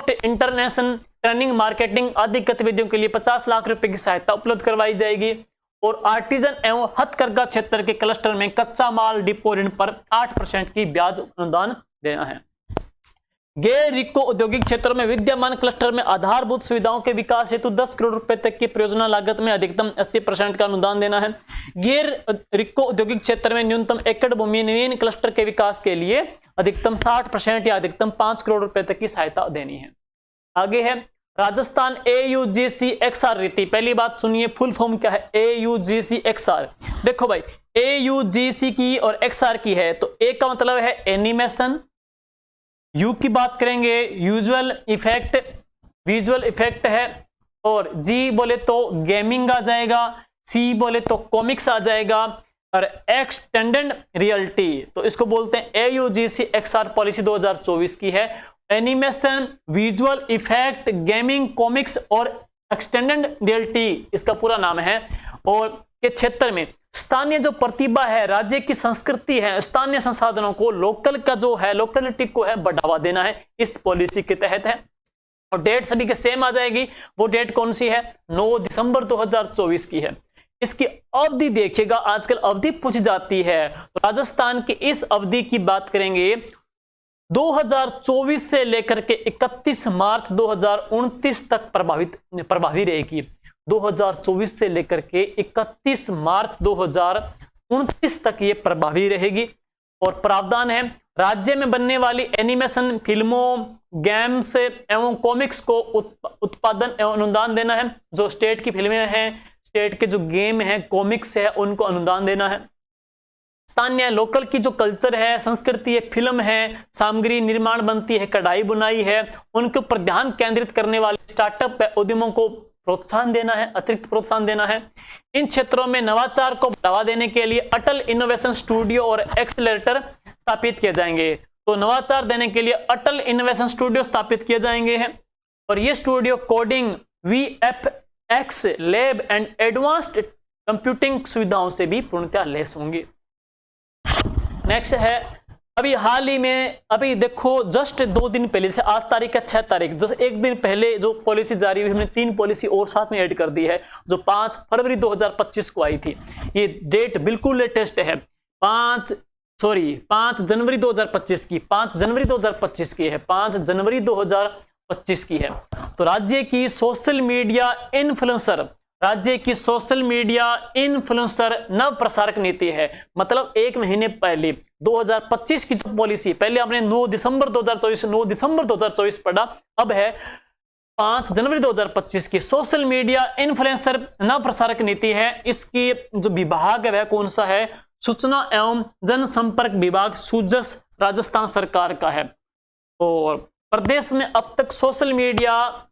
इंटरनेशनल ट्रेनिंग, मार्केटिंग आदि गतिविधियों के लिए 50 लाख रुपए की सहायता उपलब्ध करवाई जाएगी। और आर्टिजन एवं हथकरघा क्षेत्र के क्लस्टर में कच्चा माल डिपो ऋण पर 8% की ब्याज अनुदान देना है। गैर रिको औद्योगिक क्षेत्रों में विद्यमान क्लस्टर में आधारभूत सुविधाओं के विकास हेतु 10 करोड़ रुपए तक की परियोजना लागत में अधिकतम 80% का अनुदान देना है। गैर रिको औद्योगिक क्षेत्र में न्यूनतम एकड़ भूमि नवीन क्लस्टर के विकास के लिए अधिकतम 60% या अधिकतम 5 करोड़ रुपए तक की सहायता देनी है। आगे है राजस्थान AUGC-XR रीति। पहली बात सुनिए, फुल फॉर्म क्या है? AUGC-XR। देखो भाई, AUGC की और XR की है तो A का मतलब है एनिमेशन, U की बात करेंगे विजुअल इफेक्ट है, और G बोले तो गेमिंग आ जाएगा, सी बोले तो कॉमिक्स आ जाएगा, और एक्सटेंडेड रियलिटी तो इसको बोलते हैं AUGC XR पॉलिसी 2024 की है। Animation, visual effect, gaming, comics और एक्सटेंडेड रियलिटी इसका पूरा नाम है। और के क्षेत्र में स्थानीय जो प्रतिभा है, राज्य की संस्कृति है, स्थानीय संसाधनों को, लोकल का जो है, लोकलिटी को है बढ़ावा देना है, इस पॉलिसी के तहत है। और डेट सभी के सेम आ जाएगी। वो डेट कौन सी है? 9 दिसंबर 2024 की है। इसकी अवधि देखिएगा, आजकल अवधि पूछी जाती है, तो राजस्थान की इस अवधि की बात करेंगे 2024 से लेकर के 31 मार्च 2029 तक प्रभावी रहेगी। 2024 से लेकर के 31 मार्च 2029 तक ये प्रभावी रहेगी। और प्रावधान है, राज्य में बनने वाली एनिमेशन फिल्मों, गेम्स एवं कॉमिक्स को उत्पादन एवं अनुदान देना है। जो स्टेट की फिल्में हैं, स्टेट के जो गेम हैं, कॉमिक्स है, उनको अनुदान देना है। स्थानीय लोकल की जो कल्चर है, संस्कृति है, फिल्म है, सामग्री निर्माण बनती है, कढ़ाई बुनाई है, उनके ऊपर ध्यान केंद्रित करने वाले स्टार्टअप उद्यमों को प्रोत्साहन देना है, अतिरिक्त प्रोत्साहन देना है। इन क्षेत्रों में नवाचार को बढ़ावा देने के लिए अटल इनोवेशन स्टूडियो और एक्सेलरेटर स्थापित किए जाएंगे। तो नवाचार देने के लिए अटल इनोवेशन स्टूडियो स्थापित किए जाएंगे हैं। और ये studio coding, VFX lab and advanced computing सुविधाओं से भी पूर्णतः लैस होंगे। नेक्स्ट है, अभी हाल ही में, अभी देखो जस्ट 2 दिन पहले से, आज तारीख है 6 तारीख, जो 1 दिन पहले जो पॉलिसी जारी हुई, हमने 3 पॉलिसी और साथ में ऐड कर दी है, जो 5 फरवरी 2025 को आई थी। ये डेट बिल्कुल लेटेस्ट है, 5 जनवरी 2025 की, 5 जनवरी 2025 की है, 5 जनवरी 2025 की है। तो राज्य की सोशल मीडिया इन्फ्लुएंसर, राज्य की सोशल मीडिया इन्फ्लुएंसर नव प्रसारक नीति है। मतलब 1 महीने पहले 2025 की जो पॉलिसी, पहले आपने 9 दिसंबर 2024 पढ़ा, अब है 5 जनवरी 2025 की सोशल मीडिया इन्फ्लुएंसर नव प्रसारक नीति है। इसकी जो विभाग है वह कौन सा है? सूचना एवं जनसंपर्क विभाग, सूजस, राजस्थान सरकार का है। और प्रदेश में अब तक सोशल मीडिया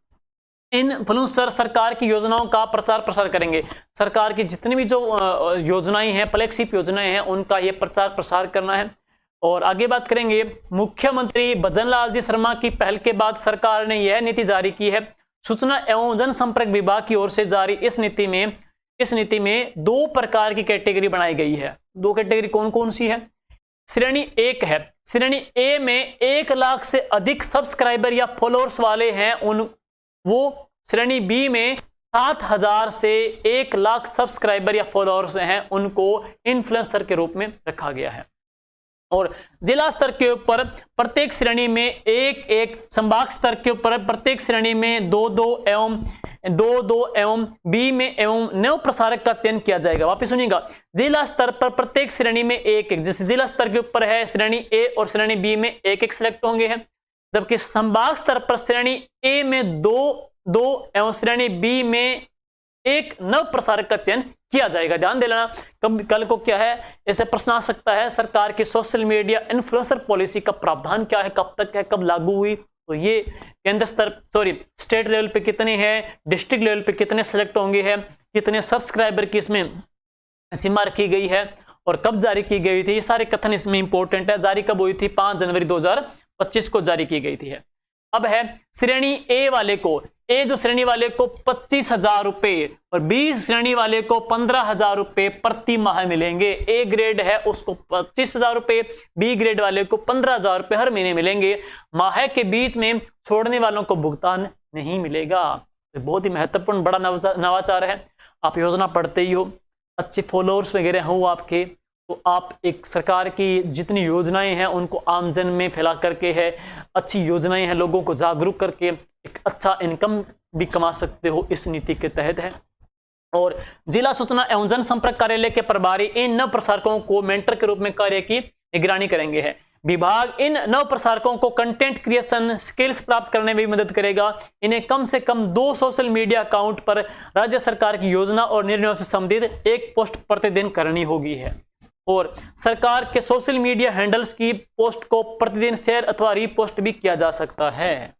इन्फ्लुएंसर सरकार की योजनाओं का प्रचार प्रसार करेंगे। सरकार की जितनी भी जो योजनाएं हैं, फ्लैगशिप योजनाएं हैं, उनका ये प्रचार प्रसार करना है। और आगे बात करेंगे, मुख्यमंत्री भजनलाल जी शर्मा की पहल के बाद सरकार ने यह नीति जारी की है। सूचना एवं जनसंपर्क विभाग की ओर से जारी इस नीति में 2 प्रकार की कैटेगरी बनाई गई है। 2 कैटेगरी कौन कौन सी है? श्रेणी 1 है, श्रेणी ए में 1 लाख से अधिक सब्सक्राइबर या फॉलोअर्स वाले हैं, वो श्रेणी बी में 7,000 से 1 लाख सब्सक्राइबर या फॉलोअर्स हैं, उनको इन्फ्लुएंसर के रूप में रखा गया है। और जिला स्तर के ऊपर प्रत्येक श्रेणी में 1-1, संभाग स्तर के ऊपर प्रत्येक श्रेणी में 2-2 एवं बी में एवं नव प्रसारक का चयन किया जाएगा। वापस सुनिएगा, जिला स्तर पर प्रत्येक श्रेणी में 1-1, जैसे जिला स्तर के ऊपर है श्रेणी ए और श्रेणी बी में 1-1 सिलेक्ट होंगे हैं, जबकि संभाग स्तर पर श्रेणी ए में 2-2 एवं श्रेणी बी में 1 नव प्रसारक का चयन किया जाएगा। ध्यान दे लेना, कल को क्या है, ऐसे प्रश्न आ सकता है, सरकार की सोशल मीडिया इन्फ्लुएंसर पॉलिसी का प्रावधान क्या है, कब तक है, कब लागू हुई। तो ये केंद्र स्तर स्टेट लेवल पे कितने हैं, डिस्ट्रिक्ट लेवल पे कितने सेलेक्ट होंगे हैं, कितने सब्सक्राइबर की इसमें सीमा रखी गई है और कब जारी की गई थी, ये सारे कथन इसमें इंपॉर्टेंट है। जारी कब हुई थी? 5 जनवरी 2025 को जारी की गई थी है। अब है श्रेणी ए वाले को, ए जो श्रेणी वाले को 25,000 रुपए और बी श्रेणी वाले को 15,000 रुपए प्रति माह मिलेंगे। ए ग्रेड है उसको 25,000 रुपए, बी ग्रेड वाले को 15,000 रुपए हर महीने मिलेंगे। माह के बीच में छोड़ने वालों को भुगतान नहीं मिलेगा। तो बहुत ही महत्वपूर्ण बड़ा नवाचार है। आप योजना पढ़ते ही हो, अच्छे फॉलोअर्स वगैरह हो आपके, तो आप एक सरकार की जितनी योजनाएं हैं उनको आम जन में फैला करके है, अच्छी योजनाएं हैं, लोगों को जागरूक करके एक अच्छा इनकम भी कमा सकते हो, इस नीति के तहत है। और जिला सूचना एवं जनसंपर्क कार्यालय के प्रभारी इन नव प्रसारकों को मेंटर के रूप में कार्य की निगरानी करेंगे है। विभाग इन नव प्रसारकों को कंटेंट क्रिएशन स्किल्स प्राप्त करने में भी मदद करेगा। इन्हें कम से कम 2 सोशल मीडिया अकाउंट पर राज्य सरकार की योजना और निर्णयों से संबंधित 1 पोस्ट प्रतिदिन करनी होगी है। और सरकार के सोशल मीडिया हैंडल्स की पोस्ट को प्रतिदिन शेयर अथवा रीपोस्ट भी किया जा सकता है।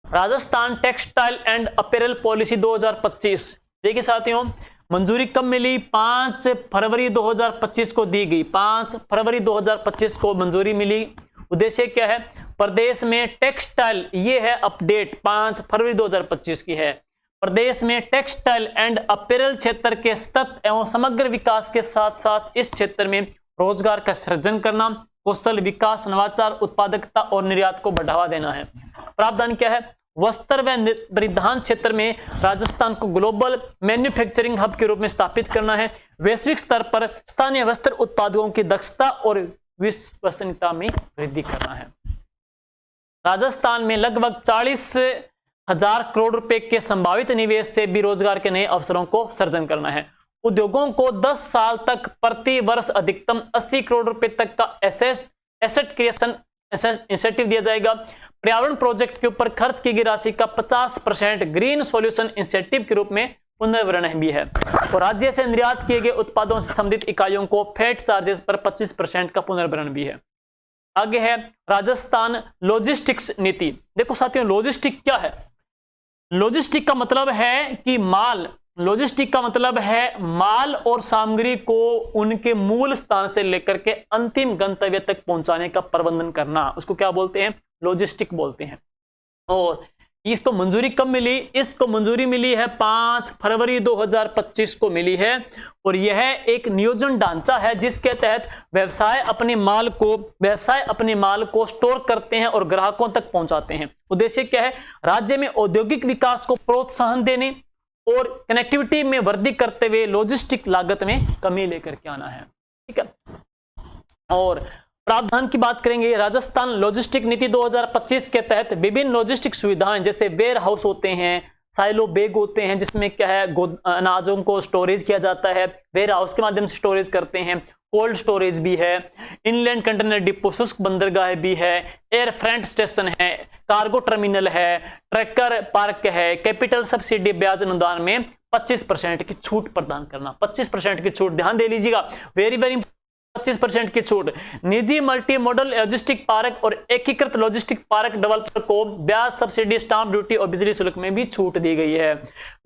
Rajasthan textile and apparel policy 2025, देखिए साथियों, मंजूरी कब मिली? 5 फरवरी 2025 को दी गई। 5 फरवरी 2025 को मंजूरी मिली। उद्देश्य क्या है? प्रदेश में टेक्सटाइल, ये है अपडेट 5 फरवरी 2025 की है, प्रदेश में टेक्सटाइल एंड अपैरल क्षेत्र के सतत एवं समग्र विकास के साथ साथ इस क्षेत्र में रोजगार का सृजन करना, कौशल विकास, नवाचार, उत्पादकता और निर्यात को बढ़ावा देना है। प्रावधान क्या है? वस्त्र व परिधान क्षेत्र में राजस्थान को ग्लोबल मैन्युफैक्चरिंग हब के रूप में स्थापित करना है। वैश्विक स्तर पर स्थानीय वस्त्र उत्पादकों की दक्षता और विश्वसनीयता में वृद्धि करना है। राजस्थान में लगभग 40,000 करोड़ रुपए के संभावित निवेश से भी रोजगार के नए अवसरों को सृजन करना है। उद्योगों को 10 साल तक प्रति वर्ष अधिकतम 80 करोड़ रुपए तक का एसेट क्रिएशन इंसेंटिव दिया जाएगा। पर्यावरण प्रोजेक्ट के ऊपर खर्च की गई राशि का 50% ग्रीन सॉल्यूशन इंसेंटिव के रूप में पुनर्वितरण भी है। और राज्य से निर्यात किए गए उत्पादों से संबंधित इकाइयों को फैट चार्जेस पर 25% का पुनर्वितरण भी है। आगे है राजस्थान लॉजिस्टिक्स नीति। देखो साथियों, लॉजिस्टिक क्या है? लॉजिस्टिक का मतलब है कि माल, लॉजिस्टिक का मतलब है माल और सामग्री को उनके मूल स्थान से लेकर के अंतिम गंतव्य तक पहुंचाने का प्रबंधन करना, उसको क्या बोलते हैं? लॉजिस्टिक बोलते हैं। और इसको मंजूरी कब मिली? इसको मंजूरी मिली है 5 फरवरी 2025 को मिली है। और यह एक नियोजन ढांचा है जिसके तहत व्यवसाय अपने माल को स्टोर करते हैं और ग्राहकों तक पहुंचाते हैं। उद्देश्य क्या है? राज्य में औद्योगिक विकास को प्रोत्साहन देने और कनेक्टिविटी में वृद्धि करते हुए लॉजिस्टिक लागत में कमी लेकर के आना है। ठीक है। और प्रावधान की बात करेंगे, राजस्थान लॉजिस्टिक नीति 2025 के तहत विभिन्न लॉजिस्टिक सुविधाएं जैसे वेयर हाउस होते हैं, साइलो बैग होते हैं जिसमें क्या है अनाजों को स्टोरेज किया जाता है, वेयर हाउस के माध्यम से स्टोरेज करते हैं, कोल्ड स्टोरेज भी है, इनलैंड कंटेनर डिपो शुष्क बंदरगाह भी है, एयर फ्रंट स्टेशन है, कार्गो टर्मिनल है, ट्रैकर पार्क है, कैपिटल सब्सिडी ब्याज अनुदान में 25% की छूट प्रदान करना। 25% की छूट, ध्यान दे लीजिएगा, वेरी वेरी 25% की छूट। निजी मल्टी मॉडल लॉजिस्टिक पार्क और एकीकृत लॉजिस्टिक पार्क डेवलपर को ब्याज सब्सिडी, स्टाम्प ड्यूटी और बिजली शुल्क में भी छूट दी गई है।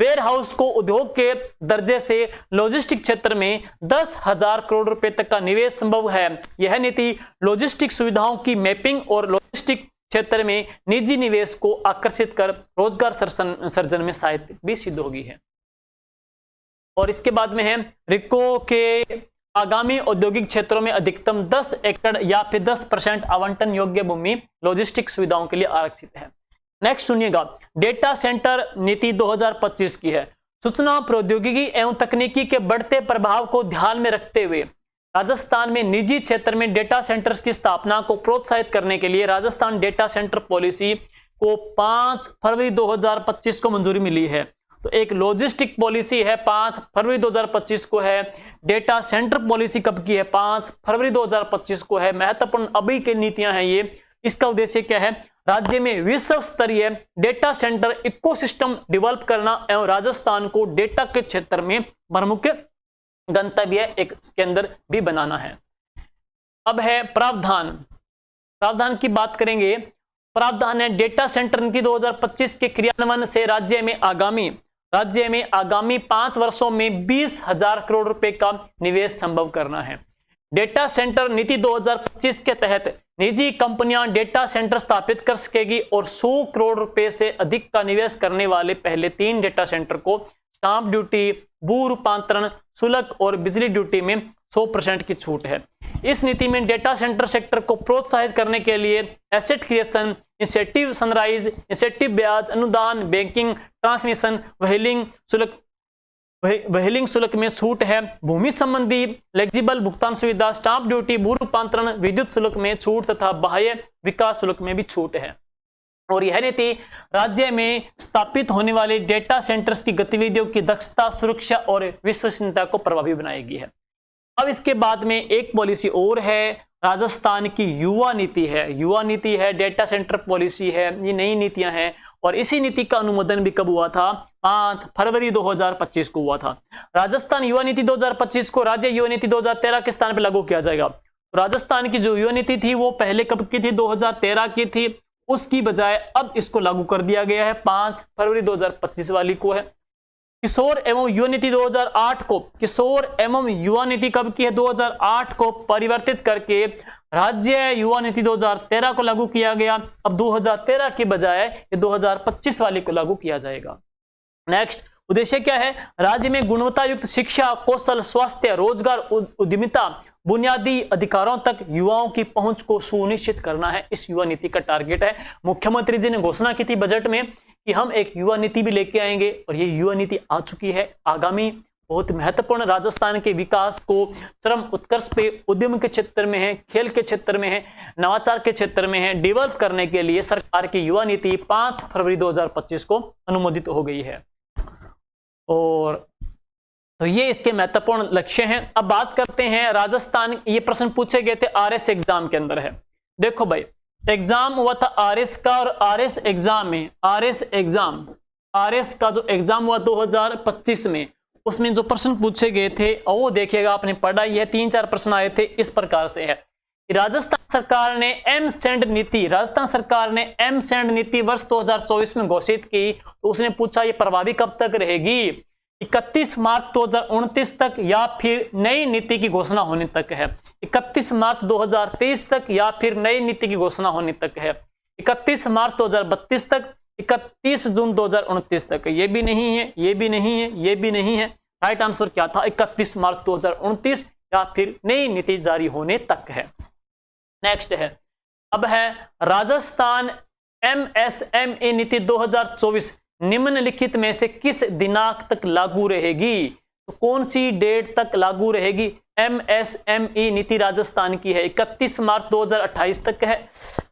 वेयर हाउस को उद्योग के दर्जे से लॉजिस्टिक क्षेत्र में 10,000 करोड़ रुपए तक का निवेश संभव है। यह नीति लॉजिस्टिक सुविधाओं की मैपिंग और लॉजिस्टिक क्षेत्र में निजी निवेश को आकर्षित कर रोजगार सर्जन में सहायक भी सिद्ध होगी है। और इसके बाद में है रिको के आगामी औद्योगिक क्षेत्रों में अधिकतम 10 एकड़ या फिर 10% आवंटन योग्य भूमि लॉजिस्टिक सुविधाओं के लिए आरक्षित है। नेक्स्ट सुनिएगा, डेटा सेंटर नीति 2025 की है। सूचना प्रौद्योगिकी एवं तकनीकी के बढ़ते प्रभाव को ध्यान में रखते हुए राजस्थान में निजी क्षेत्र में डेटा सेंटर्स की स्थापना को प्रोत्साहित करने के लिए राजस्थान डेटा सेंटर पॉलिसी को 5 फरवरी 2025 को मंजूरी मिली है। तो एक लॉजिस्टिक पॉलिसी है 5 फरवरी 2025 को है, डेटा सेंटर पॉलिसी कब की है? 5 फरवरी 2025 को है। महत्वपूर्ण अभी की नीतियां हैं ये। इसका उद्देश्य क्या है? राज्य में विश्व स्तरीय डेटा सेंटर इकोसिस्टम डेवलप करना एवं राजस्थान को डेटा के क्षेत्र में प्रमुख गंतव्य एक केंद्र भी बनाना है। अब है प्रावधान। प्रावधान की बात करेंगे। प्रावधान है डेटा सेंटर नीति 2025 के क्रियान्वयन से राज्य में आगामी 5 वर्षों में 20,000 करोड़ रुपए का निवेश संभव करना है। डेटा सेंटर नीति 2025 के तहत निजी कंपनियां डेटा सेंटर स्थापित कर सकेगी और 100 करोड़ रुपए से अधिक का निवेश करने वाले पहले 3 डेटा सेंटर को स्टाम्प ड्यूटी, भू रूपांतरण शुल्क और बिजली ड्यूटी में 100% की छूट है। इस नीति में डेटा सेंटर सेक्टर को प्रोत्साहित करने के लिए asset creation incentive, sunrise incentive, ब्याज अनुदान, बैंकिंग, ट्रांसमिशन, व्हीलिंग शुल्क में छूट है। भूमि संबंधी फ्लेक्सिबल भुगतान सुविधा, स्टाम्प ड्यूटी, भू रूपांतरण, विद्युत शुल्क में छूट तथा बाह्य विकास शुल्क में भी छूट है। और यह नीति राज्य में स्थापित होने वाले डेटा सेंटर्स की गतिविधियों की दक्षता, सुरक्षा और विश्वसनीयता को प्रभावी बनाएगी है। अब इसके बाद में एक पॉलिसी और है, राजस्थान की युवा नीति है। युवा नीति है, डेटा सेंटर पॉलिसी है, ये नई नीतियां हैं। और इसी नीति का अनुमोदन भी कब हुआ था? 5 फरवरी 2025 को हुआ था। राजस्थान युवा नीति 2025 को राज्य युवा नीति 2013 के स्थान पर लागू किया जाएगा। तो राजस्थान की जो युवा नीति थी वो पहले कब की थी? 2013 की थी। उसकी बजाय अब इसको लागू कर दिया गया है, 5 फरवरी 2025 वाली को है। किशोर एवं युवा नीति 2008 को, किशोर एवं युवा नीति कब की है? 2008 को परिवर्तित करके राज्य युवा नीति 2013 को लागू किया गया। अब 2013 के बजाय ये 2025 वाली को लागू किया जाएगा। नेक्स्ट, उद्देश्य क्या है? राज्य में गुणवत्ता युक्त शिक्षा, कौशल, स्वास्थ्य, रोजगार, उद्यमिता, बुनियादी अधिकारों तक युवाओं की पहुंच को सुनिश्चित करना है। इस युवा नीति का टारगेट है। मुख्यमंत्री जी ने घोषणा की थी बजट में कि हम एक युवा नीति भी लेके आएंगे, और ये युवा नीति आ चुकी है। आगामी बहुत महत्वपूर्ण राजस्थान के विकास को चरम उत्कर्ष पे उद्यम के क्षेत्र में है, खेल के क्षेत्र में है, नवाचार के क्षेत्र में है, डेवलप करने के लिए सरकार की युवा नीति 5 फरवरी 2025 को अनुमोदित हो गई है। और तो ये इसके महत्वपूर्ण लक्ष्य हैं। अब बात करते हैं राजस्थान, ये प्रश्न पूछे गए थे आरएस एग्जाम के अंदर है। देखो भाई, एग्जाम हुआ था आरएस का, और आरएस एग्जाम में आरएस का जो एग्जाम हुआ 2025 में, उसमें जो प्रश्न पूछे गए थे और वो देखिएगा, आपने पढ़ा ही है, 3-4 प्रश्न आए थे। इस प्रकार से है कि राजस्थान सरकार ने एम सैंड नीति वर्ष 2024 में घोषित की। तो उसने पूछा ये प्रभावी कब तक रहेगी? 31 मार्च 2029 तक, या फिर नई नीति की घोषणा होने तक है। 31 मार्च 2023 तक, या फिर नई नीति की घोषणा होने तक है। 31 मार्च 2032 तक, 31 जून 2029 तक। ये भी नहीं है, ये भी नहीं है, ये भी नहीं है। राइट आंसर क्या था? 31 मार्च 2029 या फिर नई नीति जारी होने तक है। नेक्स्ट है, अब है राजस्थान एमएसएमई नीति 2024 निम्नलिखित में से किस दिनांक तक लागू रहेगी? तो कौन सी डेट तक लागू रहेगी? एमएसएमई नीति राजस्थान की है 31 मार्च 2028 तक है।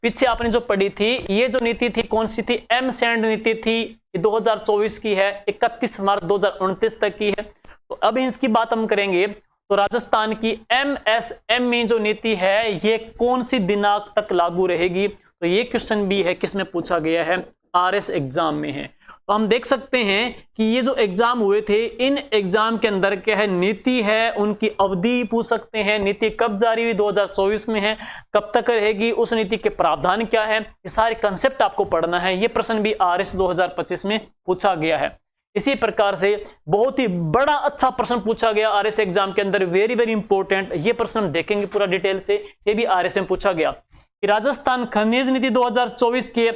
पीछे आपने जो पढ़ी थी, ये जो नीति थी कौन सी थी? एम सैंड नीति थी, 2024 की है, 31 मार्च 2029 तक की है। तो अब इसकी बात हम करेंगे, तो राजस्थान की एमएसएमई जो नीति है ये कौन सी दिनांक तक लागू रहेगी? तो ये क्वेश्चन भी है, किसमें पूछा गया है? आरएस एग्जाम में है। तो हम देख सकते हैं कि ये जो एग्जाम हुए थे, इन एग्जाम के अंदर क्या है? नीति है, उनकी अवधि पूछ सकते हैं। नीति कब जारी हुई? 2024 में है, कब तक रहेगी? उस नीति के प्रावधान क्या है? ये सारे कंसेप्ट आपको पढ़ना है। ये प्रश्न भी आरएस 2025 में पूछा गया है। इसी प्रकार से बहुत ही बड़ा अच्छा प्रश्न पूछा गया आरएस एग्जाम के अंदर, वेरी वेरी इंपॉर्टेंट। ये प्रश्न हम देखेंगे पूरा डिटेल से। ये भी आरएस में पूछा गया कि राजस्थान खनिज नीति 2024 के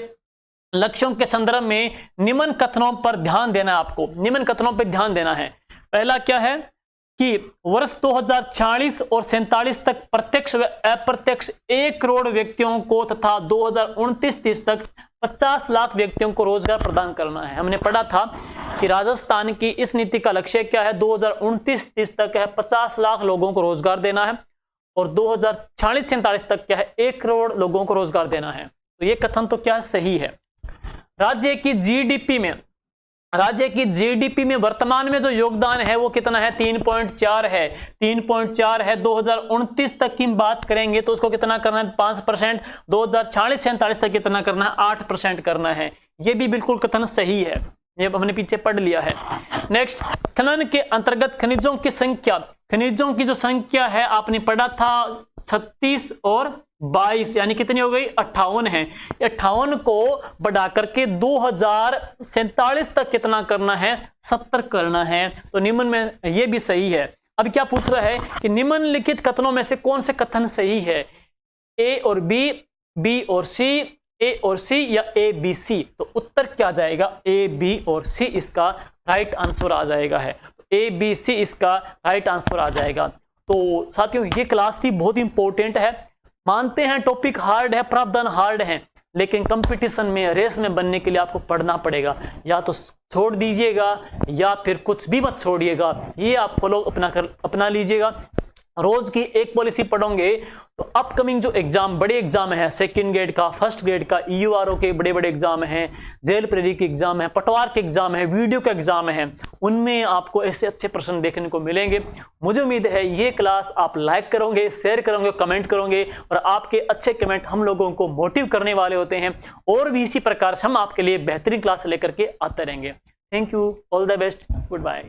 लक्ष्यों के संदर्भ में निम्न कथनों पर ध्यान देना है। आपको निम्न कथनों पर ध्यान देना है। पहला क्या है कि वर्ष 2046 और 47 तक प्रत्यक्ष व अप्रत्यक्ष 1 करोड़ व्यक्तियों को तथा 2029-30 तक 50 लाख व्यक्तियों को रोजगार प्रदान करना है। हमने पढ़ा था कि राजस्थान की इस नीति का लक्ष्य क्या है? 2029-30 तक है 50 लाख लोगों को रोजगार देना है, और 2046-47 तक क्या है? 1 करोड़ लोगों को रोजगार देना है। तो ये कथन तो क्या सही है? राज्य की जीडीपी में वर्तमान में जो योगदान है वो कितना है? 3.4 है। 3.4 है। 2029 तक की बात करेंगे तो उसको कितना करना है? 5%। 2046-47 तक कितना करना है? 8% करना है। ये भी बिल्कुल कथन सही है, ये हमने पीछे पढ़ लिया है। नेक्स्ट, खनन के अंतर्गत खनिजों की जो संख्या है आपने पढ़ा था 36 और 22, यानी कितनी हो गई? 58 है। 58 को बढ़ा करके 2047 तक कितना करना है? 70 करना है। तो निम्न में ये भी सही है। अब क्या पूछ रहा है कि निम्नलिखित कथनों में से कौन से कथन सही है? ए और बी, बी और सी, ए और सी या ए बी सी? तो उत्तर क्या जाएगा? ए बी और सी इसका राइट आंसर आ जाएगा है। ए बी सी इसका राइट आंसर आ जाएगा। तो साथियों ये क्लास थी, बहुत इंपॉर्टेंट है। मानते हैं टॉपिक हार्ड है, प्रावधान हार्ड है, लेकिन कंपटीशन में, रेस में बनने के लिए आपको पढ़ना पड़ेगा। या तो छोड़ दीजिएगा या फिर कुछ भी मत छोड़िएगा। ये आप फॉलो अपना लीजिएगा। रोज की एक पॉलिसी पढ़ोगे तो अपकमिंग जो एग्जाम, बड़े एग्जाम है, सेकंड ग्रेड का, फर्स्ट ग्रेड का, ईयूआरओ के बड़े बड़े एग्जाम हैं, जेल प्रेरी के एग्जाम है, पटवार के एग्जाम है, वीडियो के एग्जाम है, उनमें आपको ऐसे अच्छे प्रश्न देखने को मिलेंगे। मुझे उम्मीद है ये क्लास आप लाइक करोगे, शेयर करोगे, कमेंट करोगे, और आपके अच्छे कमेंट हम लोगों को मोटिव करने वाले होते हैं। और भी इसी प्रकार से हम आपके लिए बेहतरीन क्लास लेकर के आते रहेंगे। Thank you, all the best, good bye.